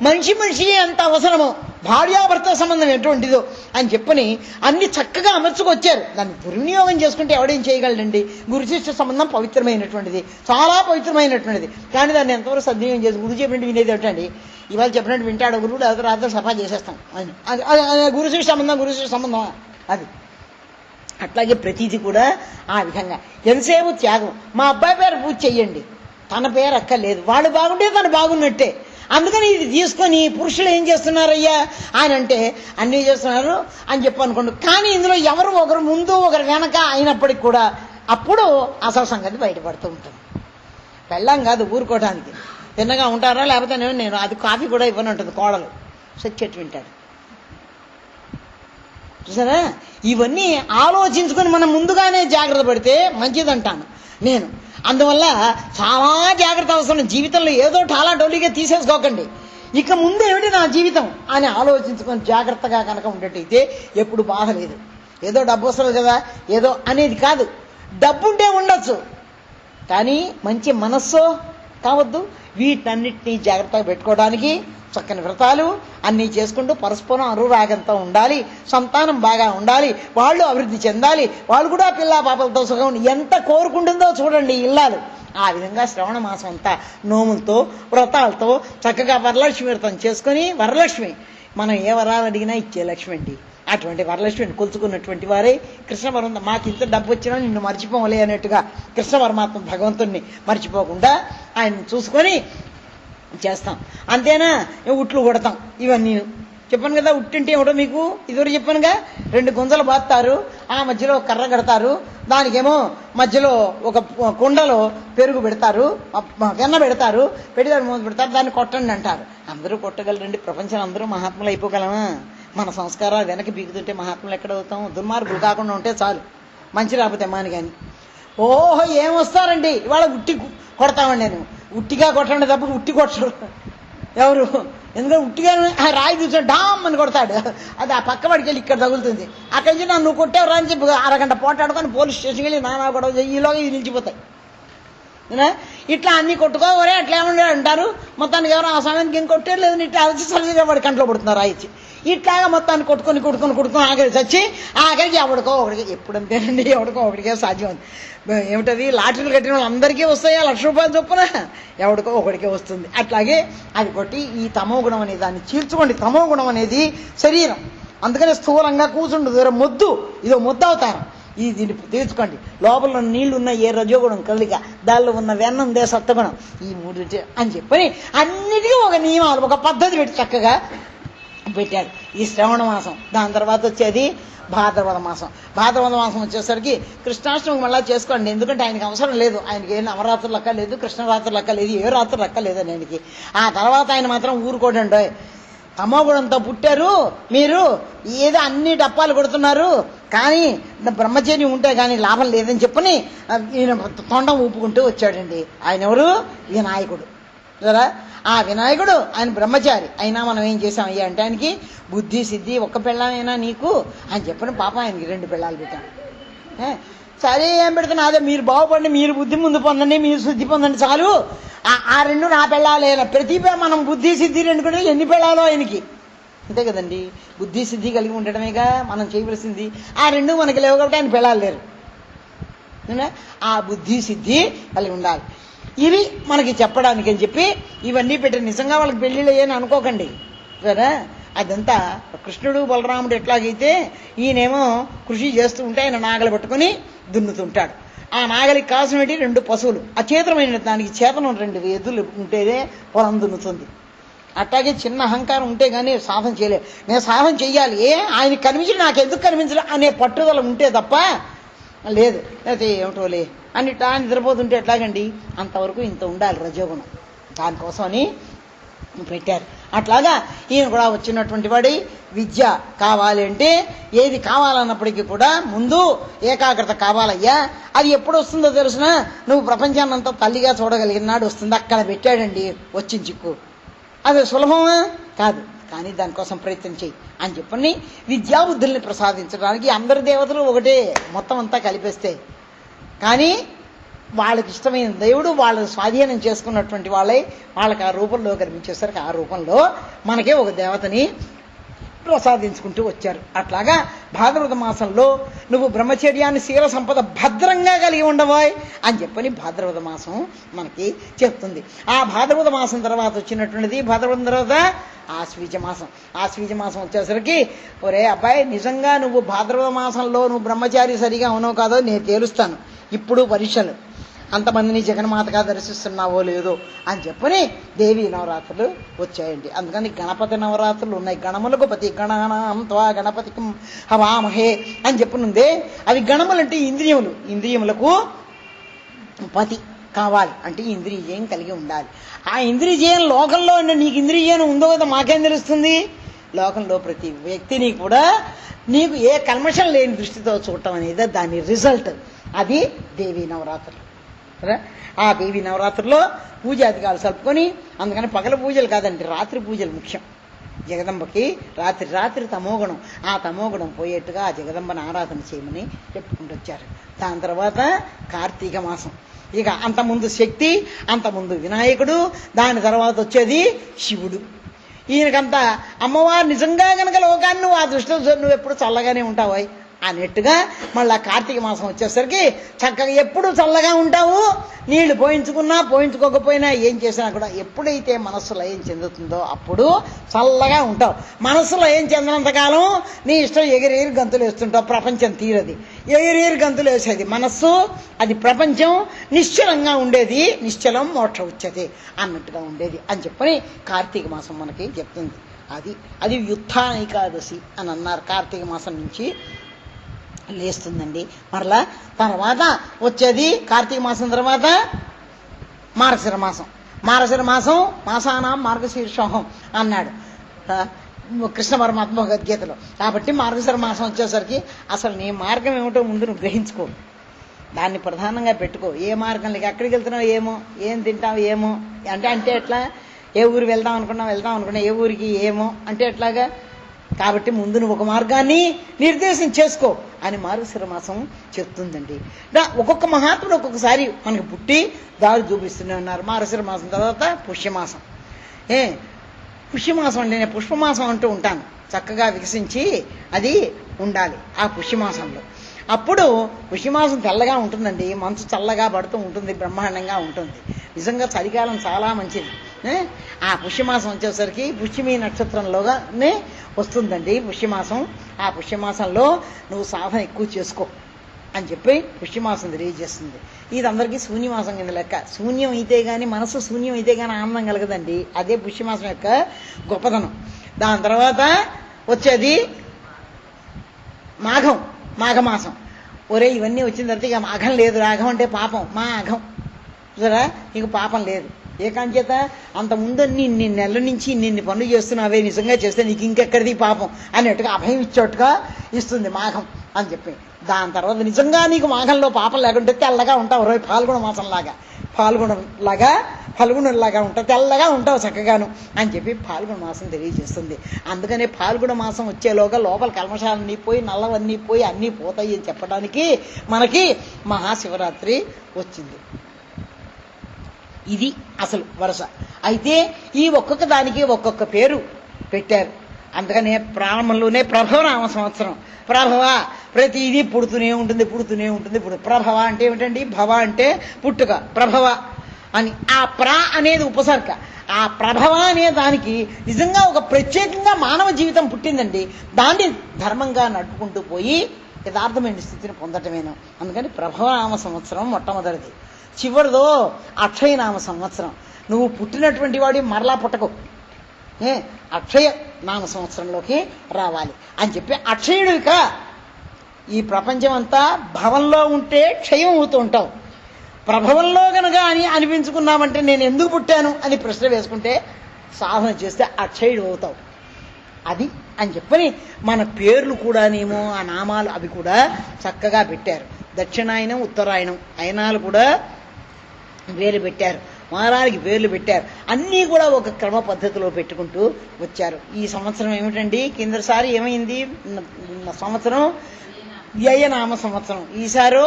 A: మనిషి ఎంత అవసరమో భార్యాభర్త సంబంధం ఎటువంటిదో అని చెప్పని అన్ని చక్కగా అమర్చుకొచ్చారు. దాన్ని దుర్వినియోగం చేసుకుంటే ఎవడేం చేయగలడండి. గురు శిష్య సంబంధం పవిత్రమైనటువంటిది, చాలా పవిత్రమైనటువంటిది. కానీ దాన్ని ఎంతవరకు సద్వినియోగం చేసి గురు చెప్పినట్టు వినేది ఏమిటండి, ఇవాళ చెప్పినట్టు వింటాడు గురువు, లేదా రాత్రి సఫా చేసేస్తాం అని. గురు శిష్య సంబంధం అది. అట్లాగే ప్రతిదీ కూడా ఆ విధంగా ఎంతసేపు త్యాగం. మా అబ్బాయి పేరు పూజ చెయ్యండి, తన పేరు అక్కర్లేదు, వాడు బాగుంటే తను బాగున్నట్టే. అందుకని ఇది తీసుకొని పురుషులు ఏం చేస్తున్నారయ్యా అని అంటే అన్నీ చేస్తున్నారు అని చెప్పి అనుకోండి. కానీ ఇందులో ఎవరు ఒకరు ముందు ఒకరు వెనక అయినప్పటికి కూడా అప్పుడు అసలు సంగతి బయటపడుతూ ఉంటుంది. వెళ్ళాం కాదు ఊరుకోవడానికి, తిన్నగా ఉంటారా లేకపోతే నేను అది కాఫీ కూడా ఇవ్వని ఉంటుంది కోడలు, సచ్చెట్టు వింటాడు. చూసారా, ఇవన్నీ ఆలోచించుకొని మనం ముందుగానే జాగ్రత్త పడితే మంచిదంటాను నేను. అందువల్ల చాలా జాగ్రత్త అవసరం. జీవితంలో ఏదో చాలా డొల్లీగా తీసేసుకోకండి. ఇక ముందు ఏమిటి నా జీవితం అని ఆలోచించుకొని జాగ్రత్తగా కనుక ఉండేటైతే ఎప్పుడు బాధ లేదు. ఏదో డబ్బు వస్తుంది కదా ఏదో అనేది కాదు. డబ్బుంటే ఉండొచ్చు కానీ మంచి మనస్సు కావద్దు. వీటన్నిటినీ జాగ్రత్తగా పెట్టుకోవడానికి చక్కని వ్రతాలు అన్నీ చేసుకుంటూ పరస్పరం అనురాగంతో ఉండాలి, సంతానం బాగా ఉండాలి, వాళ్ళు అభివృద్ధి చెందాలి, వాళ్ళు కూడా పిల్లా పాపలతో సుఖం ఎంత కోరుకుంటుందో చూడండి ఇల్లాలు. ఆ విధంగా శ్రవణ మాసం అంతా నోములతో వ్రతాలతో చక్కగా వరలక్ష్మి వ్రతం చేసుకొని, వరలక్ష్మి మనం ఏ వరాలు అడిగినా ఇచ్చే లక్ష్మి అండి. అటువంటి వరలక్ష్మిని కొలుచుకున్నటువంటి వారే కృష్ణ పరమాత్మ. మాకు ఇంత డబ్బు వచ్చినా నిన్ను మర్చిపోలే అన్నట్టుగా కృష్ణ పరమాత్మ భగవంతుణ్ణి మర్చిపోకుండా ఆయన్ని చూసుకొని చేస్తాం. అంతేనా, ఉట్లు కొడతాం, ఇవన్నీ చెప్పాను కదా, ఉట్టింటే ఏమిటో మీకు ఇదివరకు చెప్పానుగా. 2 గుంజలు బాస్తారు, ఆ మధ్యలో కర్ర కడతారు, దానికేమో మధ్యలో ఒక కుండలో పెరుగు పెడతారు, వెన్న పెడతారు, పెడతారు మూత పెడతారు, దాన్ని కొట్టండి అంటారు. అందరూ కొట్టగలరండి? ప్రపంచం అందరూ మహాత్ములు అయిపోగలమా? మన సంస్కారాలు వెనక్కి బీగుతుంటే మహాత్ములు ఎక్కడ అవుతాం? దుర్మార్గులు కాకుండా ఉంటే చాలు, మంచి రాకపోతే మాని. కానీ ఓహో ఏమొస్తారండి ఇవాళ ఉట్టి కొడతామండి. నేను ఉట్టిగా కొట్టండి తప్ప ఉట్టి కొట్టరు ఎవరు. ఎందుకంటే ఉట్టిగా రాయి చూసాడు డామ్ అని కొడతాడు, అది ఆ పక్క వాడికి వెళ్ళి ఇక్కడ తగులుతుంది. అక్కడి నుంచి నన్ను కొట్టేవరా అని చెప్పి అరగంట పోటాడుకొని పోలీస్ స్టేషన్కి వెళ్ళి నానా గొడవ ఈలోగా ఇది నిలిచిపోతాయి. ఇట్లా అన్ని కొట్టుకోవరే అట్లా ఏమండి అంటారు. మొత్తానికి ఎవరో ఆ సమయానికి ఏం కొట్టేయలేదు, ఇట్లా వచ్చి సరిగ్గా వాడి కంట్లో పడుతున్నారు రాయిచ్చి. ఇట్లాగా మొత్తాన్ని కొట్టుకొని ఆఖరి చచ్చి ఆఖరికి ఎవడికో ఒకడికి, ఎప్పుడంతేనండి ఎవడికో ఒకడికే సాధ్యం ఉంది. ఏమిటది, లాటరీలు కట్టిన వాళ్ళు అందరికీ వస్తాయా 1,00,000 రూపాయలు చొప్పున? ఎవడికో ఒకడికే వస్తుంది. అట్లాగే అది కొట్టి ఈ తమో గుణం అనేది దాన్ని చీల్చుకోండి. తమో గుణం అనేది శరీరం, అందుకనే స్థూలంగా కూర్చుండదు, మొద్దు, ఇదో మొద్దు అవతారం. ఇది దీన్ని తీర్చుకోండి. లోపల నీళ్లు ఉన్న ఏ రజోగుణం కలిగ, దానిలో ఉన్న వెన్నందే సత్వగుణం, ఈ 3 అని చెప్పని అన్నిటికీ ఒక నియమాలు, ఒక పద్ధతి పెట్టి చక్కగా పెట్టాడు. ఈ శ్రవణ మాసం, దాని తర్వాత వచ్చేది భాద్రపద మాసం. భాద్రపద మాసం వచ్చేసరికి కృష్ణాష్టమి మళ్ళీ చేసుకోండి, ఎందుకంటే ఆయనకి అవసరం లేదు. ఆయనకి ఏ నవరాత్రులు లెక్క లేదు, కృష్ణరాత్రులు లెక్క లేదు, ఏ రాత్రులు లెక్క లేదని ఆయనకి. ఆ తర్వాత ఆయన మాత్రం ఊరుకోడండి. తమోగుణంతో పుట్టారు మీరు, ఏదో అన్ని డప్పాలు కొడుతున్నారు, కానీ బ్రహ్మచర్యం ఉంటే కానీ లాభం లేదని చెప్పని ఈయన తొండం ఊపుకుంటూ వచ్చాడండి. ఆయన ఎవరు? వినాయకుడు. సరే, ఆ వినాయకుడు ఆయన బ్రహ్మచారి అయినా మనం ఏం చేసాం అయ్యా అంటే, ఆయనకి బుద్ధి సిద్ధి ఒక్క పెళ్ళమైనా నీకు అని చెప్పని పాపం ఆయనకి 2 పెళ్ళాలు పెట్టాం. సరే ఏం పెడుతున్నా, అదే మీరు బాగుపడండి, మీరు బుద్ధి ముందు పొందండి, మీరు శుద్ధి పొందండి చాలు, ఆ 2 నా పెళ్ళాలే. ప్రతి మనం బుద్ధి సిద్ధి 2 కూడా ఎన్ని పెళ్ళాలో ఆయనకి, అంతే కదండి. బుద్ధి సిద్ధి కలిగి ఉండటమేగా మనం చేయవలసింది. ఆ 2 మనకి లేవు కాబట్టి ఆయన పెళ్ళాలు లేరు. ఆ బుద్ధి సిద్ధి కలిగి ఉండాలి. ఇవి మనకి చెప్పడానికి అని చెప్పి ఇవన్నీ పెట్టి, నిజంగా వాళ్ళకి పెళ్ళిళ్ళు అయ్యని అనుకోకండి. సరే, అదంతా కృష్ణుడు బలరాముడు ఎట్లాగైతే ఈయనేమో కృషి చేస్తూ ఉంటే ఆయన నాగలు పట్టుకొని దున్నుతుంటాడు. ఆ నాగలికి కాసినవి 2 పశువులు, అచేతనమైన దానికి చేతనం 2 ఎద్దులు ఉంటేనే పొలం దున్నుతుంది. అట్లాగే చిన్న అహంకారం ఉంటే కానీ సాధన చేయలేదు. నేను సాధన చెయ్యాలి, ఆయనకి కనిపించి నాకు ఎందుకు కనిపించలే అనే పట్టుదల ఉంటే తప్ప లేదు. అయితే ఏమిటోలే అని ఇట్లా నిద్రపోతుంటే ఎట్లాగండి, అంతవరకు ఇంత ఉండాలి రజోగుణం, దానికోసమని పెట్టారు. అట్లాగా ఈయన కూడా వచ్చినటువంటి వాడి విద్య కావాలి అంటే, ఏది కావాలన్నప్పటికీ కూడా ముందు ఏకాగ్రత కావాలయ్యా. అది ఎప్పుడు వస్తుందో తెలుసిన, నువ్వు ప్రపంచాన్నంతా తల్లిగా చూడగలిగినాడు వస్తుంది. అక్కడ పెట్టాడండి వచ్చిన చిక్కు. అది సులభమా కాదు, కానీ దానికోసం ప్రయత్నం చేయి అని చెప్పని విద్యాబుద్ధుల్ని ప్రసాదించడానికి అందరి దేవతలు ఒకటే మొత్తం అంతా కలిపేస్తే. కానీ వాళ్ళకి ఇష్టమైన దేవుడు వాళ్ళు స్వాధీనం చేసుకున్నటువంటి వాళ్ళే వాళ్ళకి ఆ రూపంలో కనిపించేసరికి ఆ రూపంలో మనకే ఒక దేవతని ప్రసాదించుకుంటూ వచ్చారు. అట్లాగా భాద్రపద మాసంలో నువ్వు బ్రహ్మచర్యాన్ని శీల సంపద భద్రంగా కలిగి ఉండవాయ్ అని చెప్పని భాద్రపద మాసం మనకి చెప్తుంది. ఆ భాద్రపద మాసం తర్వాత వచ్చినటువంటిది, భాద్రపదం తర్వాత ఆశ్వీజ మాసం. ఆశ్వీజ మాసం వచ్చేసరికి, ఒరే అబ్బాయి నిజంగా నువ్వు భాద్రపద మాసంలో నువ్వు బ్రహ్మచారి సరిగా ఉన్నావు కాదో నేను తేలుస్తాను. ఇప్పుడు పరీక్షలు, అంతమందిని జగన్మాతగా దర్శిస్తున్నావో లేదో అని చెప్పని దేవీ నవరాత్రులు వచ్చాయండి. అందుకని గణపతి నవరాత్రులు ఉన్నాయి. గణములకు పతి గణానాం త్వా గణపతికం హవామహే అని చెప్పనుందే. అవి గణములంటే ఇంద్రియములు, ఇంద్రియములకు పతి కావాలి అంటే ఇంద్రియజయం కలిగి ఉండాలి. ఆ ఇంద్రియజయం లోకంలో నీకు ఇంద్రియజయం ఉందో కదా మాకేం తెలుస్తుంది? లోకంలో ప్రతి వ్యక్తిని కూడా నీకు ఏ కల్మషం లేని దృష్టితో చూడటం అనేది దాని రిజల్ట్. అది దేవీ నవరాత్రులు. ఆ దేవీ నవరాత్రుల్లో పూజాధికారులు సలుపుకొని, అందుకని పగల పూజలు కాదండి, రాత్రి పూజలు ముఖ్యం. జగదంబకి రాత్రి తమోగుణం, ఆ తమోగుణం పోయేట్టుగా ఆ జగదంబను ఆరాధన చేయమని చెప్పుకుంటూ వచ్చారు. దాని తర్వాత కార్తీక మాసం. ఇక అంతకుముందు శక్తి, అంతకుముందు వినాయకుడు, దాని తర్వాత వచ్చేది శివుడు. ఈయనకంతా అమ్మవారు నిజంగా కనుక లోకాన్ని నువ్వు ఆ దృష్టిలో నువ్వు ఎప్పుడు చల్లగానే ఉంటావు అన్నట్టుగా మళ్ళా కార్తీక మాసం వచ్చేసరికి చక్కగా ఎప్పుడు చల్లగా ఉంటావు. నీళ్లు పోయించుకున్నా పోయించుకోకపోయినా ఏం చేసినా కూడా ఎప్పుడైతే మనస్సు లయం చెందుతుందో అప్పుడు చల్లగా ఉంటావు. మనస్సు లయం చెందినంతకాలం నీ ఇష్టం ఎగిరేరు గంతులు వేస్తుంటావు. ప్రపంచం తీరది, ఎగిరేరు గంతులు వేసేది మనస్సు, అది ప్రపంచం నిశ్చలంగా ఉండేది. నిశ్చలం మోక్ష ఉచ్యతే అన్నట్టుగా ఉండేది అని చెప్పని కార్తీక మాసం మనకి చెప్తుంది. అది వ్యుత్థాన ఏకాదశి అని అన్నారు. కార్తీక మాసం నుంచి లేస్తుందండి. మరలా తర్వాత వచ్చేది కార్తీక మాసం తర్వాత మార్గశిర మాసం. మార్గశిర మాసం మాసానాం మార్గశీర్షోహం అన్నాడు కృష్ణ పరమాత్మ భగవద్గీతలో. కాబట్టి మార్గశిర మాసం వచ్చేసరికి అసలు నీ మార్గం ఏమిటో ముందు నువ్వు గ్రహించుకో, దాన్ని ప్రధానంగా పెట్టుకో. ఏ మార్గం లేక ఎక్కడికి వెళ్తున్నావు ఏమో, ఏం తింటావు ఏమో, అంటే ఎట్లా, ఏ ఊరు వెళ్దాం అనుకున్నా ఏ ఊరికి ఏమో అంటే ఎట్లాగా. కాబట్టి ముందు నువ్వు ఒక మార్గాన్ని నిర్దేశం చేసుకో అని మార్గశిర మాసం చెప్తుందండి. ఒక్కొక్క మహాత్ముడు ఒక్కొక్కసారి మనకి పుట్టి దారి చూపిస్తూనే ఉన్నారు. మార్గశిర మాసం తర్వాత పుష్యమాసం. పుష్యమాసం అంటే నేను పుష్పమాసం అంటూ ఉంటాను. చక్కగా వికసించి అది ఉండాలి ఆ పుష్యమాసంలో. అప్పుడు పుష్యమాసం తెల్లగా ఉంటుందండి, మంచు చల్లగా పడుతూ ఉంటుంది, బ్రహ్మాండంగా ఉంటుంది. నిజంగా చలికాలం చాలా మంచిది. ఆ పుష్యమాసం వచ్చేసరికి పుష్యమి నక్షత్రంలోనే వస్తుందండి పుష్యమాసం. ఆ పుష్యమాసంలో నువ్వు సాధన ఎక్కువ చేసుకో అని చెప్పి పుష్యమాసం తెలియజేస్తుంది. ఇది అందరికీ శూన్యమాసం కింద లెక్క. శూన్యం అయితే కానీ, మనసు శూన్యం అయితే కానీ ఆనందం కలగదండి. అదే పుష్యమాసం యొక్క గొప్పదనం. దాని తర్వాత వచ్చేది మాఘమాసం. ఒరే ఇవన్నీ వచ్చిన తర్వాత ఇక మాఘం లేదు, రాఘం అంటే పాపం, మా అఘం చూసారా, నీకు పాపం లేదు. ఏకాంచేత అంత ముందు నిన్ని నెల నుంచి నిన్ను పనులు చేస్తున్నావే, నిజంగా చేస్తే నీకు ఇంకెక్కడిది పాపం అన్నట్టుగా అభయం ఇచ్చేట్టుగా ఇస్తుంది మాఘం అని చెప్పి. దాని తర్వాత నిజంగా నీకు మాఘంలో పాపం లేకుంటే తెల్లగా ఉంటావు, రోజు ఫాల్గుణ మాసంలాగా ఫల్గుణంలాగా ఉంటావు, తెల్లగా ఉంటావు చక్కగాను అని చెప్పి ఫాల్గుణ మాసం తెలియజేస్తుంది. అందుకనే ఫాల్గుణ మాసం వచ్చేలోగా లోపల కల్మషాలన్నీ పోయి నల్లవన్నీ పోయి అన్నీ పోతాయి అని చెప్పడానికి మనకి మహాశివరాత్రి వచ్చింది. ఇది అసలు వరుస. అయితే ఈ ఒక్కొక్క దానికి ఒక్కొక్క పేరు పెట్టారు. అందుకనే ప్రారంభంలోనే ప్రభవ నామ సంవత్సరం. ప్రభవ ప్రతిదీ పుడుతూనే ఉంటుంది. ప్రభవ అంటే ఏమిటండి, భవ అంటే పుట్టుక, ప్రభవ అని. ఆ అనేది ఉపసర్గ. ఆ ప్రభవ అనే దానికి నిజంగా ఒక ప్రత్యేకంగా మానవ జీవితం పుట్టిందండి. దాన్ని ధర్మంగా నడుపుకుంటూ పోయి యథార్థమైన స్థితిని పొందటమేను. అందుకని ప్రభవ నామ సంవత్సరం మొట్టమొదటిది. చివరిదో అక్షయనామ సంవత్సరం. నువ్వు పుట్టినటువంటి వాడి మరలా పుట్టకు, అక్షయ నామ సంవత్సరంలోకి రావాలి అని చెప్పి అక్షయుడిక. ఈ ప్రపంచం అంతా భవంలో ఉంటే క్షయం అవుతూ ఉంటావు. ప్రభవంలో గనక అనిపించుకున్నామంటే నేను ఎందుకు పుట్టాను అని ప్రశ్న వేసుకుంటే సాధన చేస్తే అక్షయుడు అవుతావు. అది అని చెప్పని మన పేర్లు కూడానేమో ఆ నామాలు అవి కూడా చక్కగా పెట్టారు. దక్షిణాయనం ఉత్తరాయణం అయనాలు కూడా పేర్లు పెట్టారు, వారానికి పేర్లు పెట్టారు. అన్నీ కూడా ఒక క్రమ పద్ధతిలో పెట్టుకుంటూ వచ్చారు. ఈ సంవత్సరం ఏమిటండి, కిందసారి ఏమైంది సంవత్సరం వ్యయనామ సంవత్సరం, ఈసారి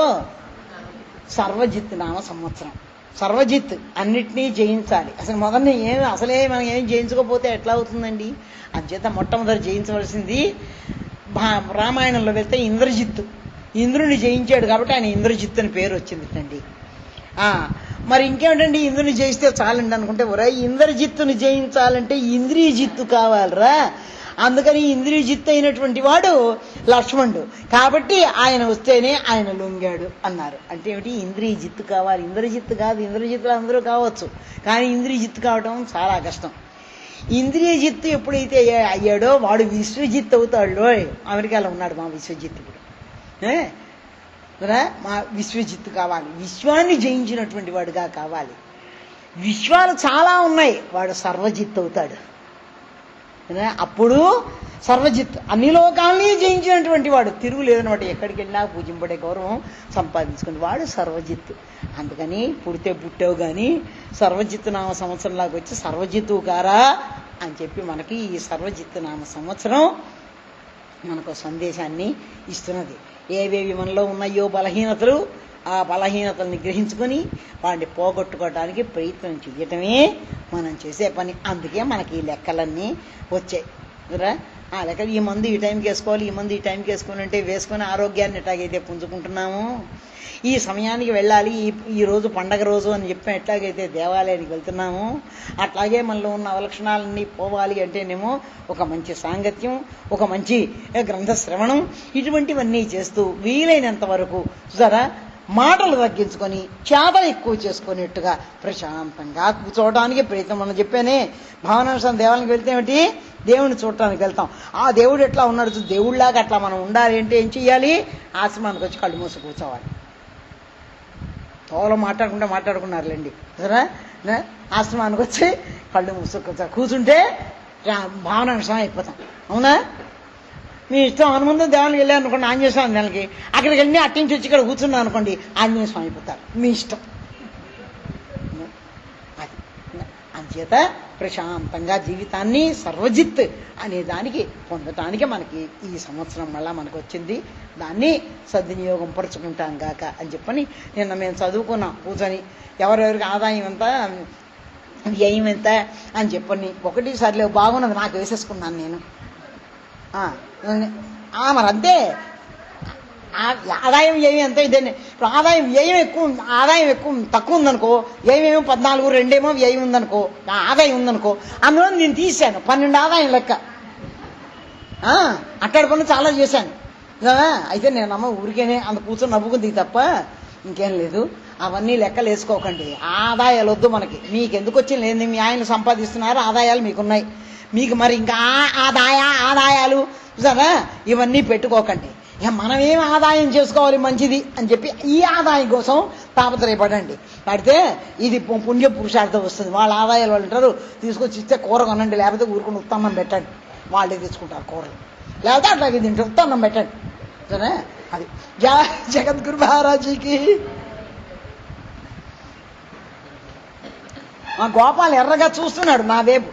A: సర్వజిత్ నామ సంవత్సరం. సర్వజిత్ అన్నిటినీ జయించాలి. అసలు మొదటి అసలే మనం ఏం జయించకపోతే ఎట్లా అవుతుందండి. అంచేత మొట్టమొదటి జయించవలసింది రామాయణంలో వెళ్తే ఇంద్రజిత్తు. ఇంద్రుని జయించాడు కాబట్టి ఆయన ఇంద్రజిత్తు అని పేరు వచ్చిందండి. మరి ఇంకేమిటండి, ఇంద్రుని జయిస్తే చాలండి అనుకుంటే ఒరే ఇంద్రజిత్తుని జయించాలంటే ఇంద్రియ జిత్తు కావాలరా. అందుకని ఇంద్రియ జిత్తు అయినటువంటి వాడు లక్ష్మణుడు. కాబట్టి ఆయన వస్తేనే ఆయన లొంగాడు అన్నారు. అంటే ఏమిటి, ఇంద్రియ జిత్తు కావాలి. ఇంద్రజిత్తు కాదు, ఇంద్రజిత్తులు అందరూ కావచ్చు, కానీ ఇంద్రియ జిత్తు కావడం చాలా కష్టం. ఇంద్రియ జిత్తు ఎప్పుడైతే అయ్యాడో వాడు విశ్వజిత్ అవుతాడు. అమెరికాలో ఉన్నాడు మా విశ్వజిత్. ఇప్పుడు మా విశ్వజిత్తు కావాలి, విశ్వాన్ని జయించినటువంటి వాడుగా కావాలి. విశ్వాలు చాలా ఉన్నాయి, వాడు సర్వజిత్ అవుతాడు. అప్పుడు సర్వజిత్ అన్ని లోకాలని జయించినటువంటి వాడు, తిరుగులేదనమాట. ఎక్కడికి వెళ్ళినా పూజింపడే గౌరవం సంపాదించుకుని వాడు సర్వజిత్. అందుకని పుడితే పుట్టావు కానీ సర్వజిత్తు నామ సంవత్సరంలాగా వచ్చి సర్వజిత్తు కారా అని చెప్పి మనకి ఈ సర్వజిత్తు నామ సంవత్సరం మనకు సందేశాన్ని ఇస్తున్నది. ఏవేవి మనలో ఉన్నాయో బలహీనతలు, ఆ బలహీనతల్ని గ్రహించుకొని వాటిని పోగొట్టుకోవడానికి ప్రయత్నం చేయటమే మనం చేసే పని. అందుకే మనకి ఈ లెక్కలన్నీ వచ్చాయి. ఆ లెక్కలు ఈ మందు ఈ టైంకి వేసుకోవాలి, ఈ మందు ఈ టైంకి వేసుకొని అంటే వేసుకొని ఆరోగ్యాన్ని ఎట్లాగైతే పుంజుకుంటున్నాము, ఈ సమయానికి వెళ్ళాలి, ఈ రోజు పండగ రోజు అని చెప్పి ఎట్లాగైతే దేవాలయానికి వెళ్తున్నాము, అట్లాగే మనలో ఉన్న అవలక్షణాలన్నీ పోవాలి అంటేనేమో ఒక మంచి సాంగత్యం, ఒక మంచి గ్రంథ శ్రవణం, ఇటువంటివన్నీ చేస్తూ వీలైనంత వరకు చూసారా మాటలు తగ్గించుకొని చేతలు ఎక్కువ చేసుకునేట్టుగా ప్రశాంతంగా కూర్చోవడానికి ప్రయత్నం. మనం చెప్పానే భావనాంశం దేవాలయానికి వెళ్తే ఏమిటి, దేవుడిని చూడటానికి వెళ్తాం. ఆ దేవుడు ఎట్లా ఉన్నాడు, దేవుడిలాగా అట్లా మనం ఉండాలి అంటే ఏం చెయ్యాలి? ఆశ్రమానికి వచ్చి కళ్ళు మూసి కూర్చోవాలి. తోలో మాట్లాడుకున్నారులేండి సరే. ఆశ్రమానికి వచ్చి కళ్ళు మూసి కూర్చుంటే భావనాంశం అయిపోతాం. అవునా? మీ ఇష్టం హనుమంతు దేవునికి వెళ్ళాను అనుకోండి, ఆంజనేయ స్వామి నెలకి అక్కడికి వెళ్ళి అట్టించి వచ్చి ఇక్కడ కూర్చున్నాను అనుకోండి, ఆంజనేయ స్వామి అయిపోతారు. మీ ఇష్టం. అది అంచేత ప్రశాంతంగా జీవితాన్ని సర్వజిత్ అనే దానికి పొందటానికి మనకి ఈ సంవత్సరం మళ్ళా మనకు వచ్చింది. దాన్ని సద్వినియోగం పరుచుకుంటాం గాక అని చెప్పని నిన్న మేము చదువుకున్నాం కూర్చొని. ఎవరెవరికి ఆదాయం ఎంత, వ్యయం ఎంత అని చెప్పని ఒకటి సర్లే బాగున్నది నాకు వేసేసుకున్నాను నేను. మరి అంతే, ఆదాయం వ్యయం ఎంత ఇదేనే. ఇప్పుడు ఆదాయం వ్యయం ఎక్కువ, ఆదాయం తక్కువ ఉందనుకో, వ్యయం 14, 2 వ్యయం ఉందనుకో, ఆదాయం ఉందనుకో, అందులో నేను తీశాను 12 ఆదాయం లెక్క. అట్టడి పనులు చాలా చేశాను. అయితే నేను ఊరికేనే అంత కూర్చొని నవ్వుకుంది తప్ప ఇంకేం లేదు. అవన్నీ లెక్కలు వేసుకోకండి. ఆదాయాలు వద్దు మనకి. మీకు ఎందుకు వచ్చింది లేదు, మీ ఆయన సంపాదిస్తున్నారు, ఆదాయాలు మీకున్నాయి. మీకు మరి ఇంకా ఆదాయాలు సరే ఇవన్నీ పెట్టుకోకండి. ఇక మనమేం ఆదాయం చేసుకోవాలి మంచిది అని చెప్పి ఈ ఆదాయం కోసం తాపత్రయపడండి. పడితే ఇది పుణ్య పురుషార్థం వస్తుంది. వాళ్ళ ఆదాయాలు వాళ్ళు ఉంటారు, తీసుకొచ్చి ఇస్తే కూర కొనండి, లేకపోతే ఊరుకుని ఉత్తన్నం పెట్టండి, వాళ్ళే తెచ్చుకుంటారు కూరలు, లేకపోతే అట్లాగే తింటారు, ఉత్తన్నం పెట్టండి సరే. అది జగద్గురు మహారాజీకి. గోపాల్ ఎర్రగా చూస్తున్నాడు నా వైపు.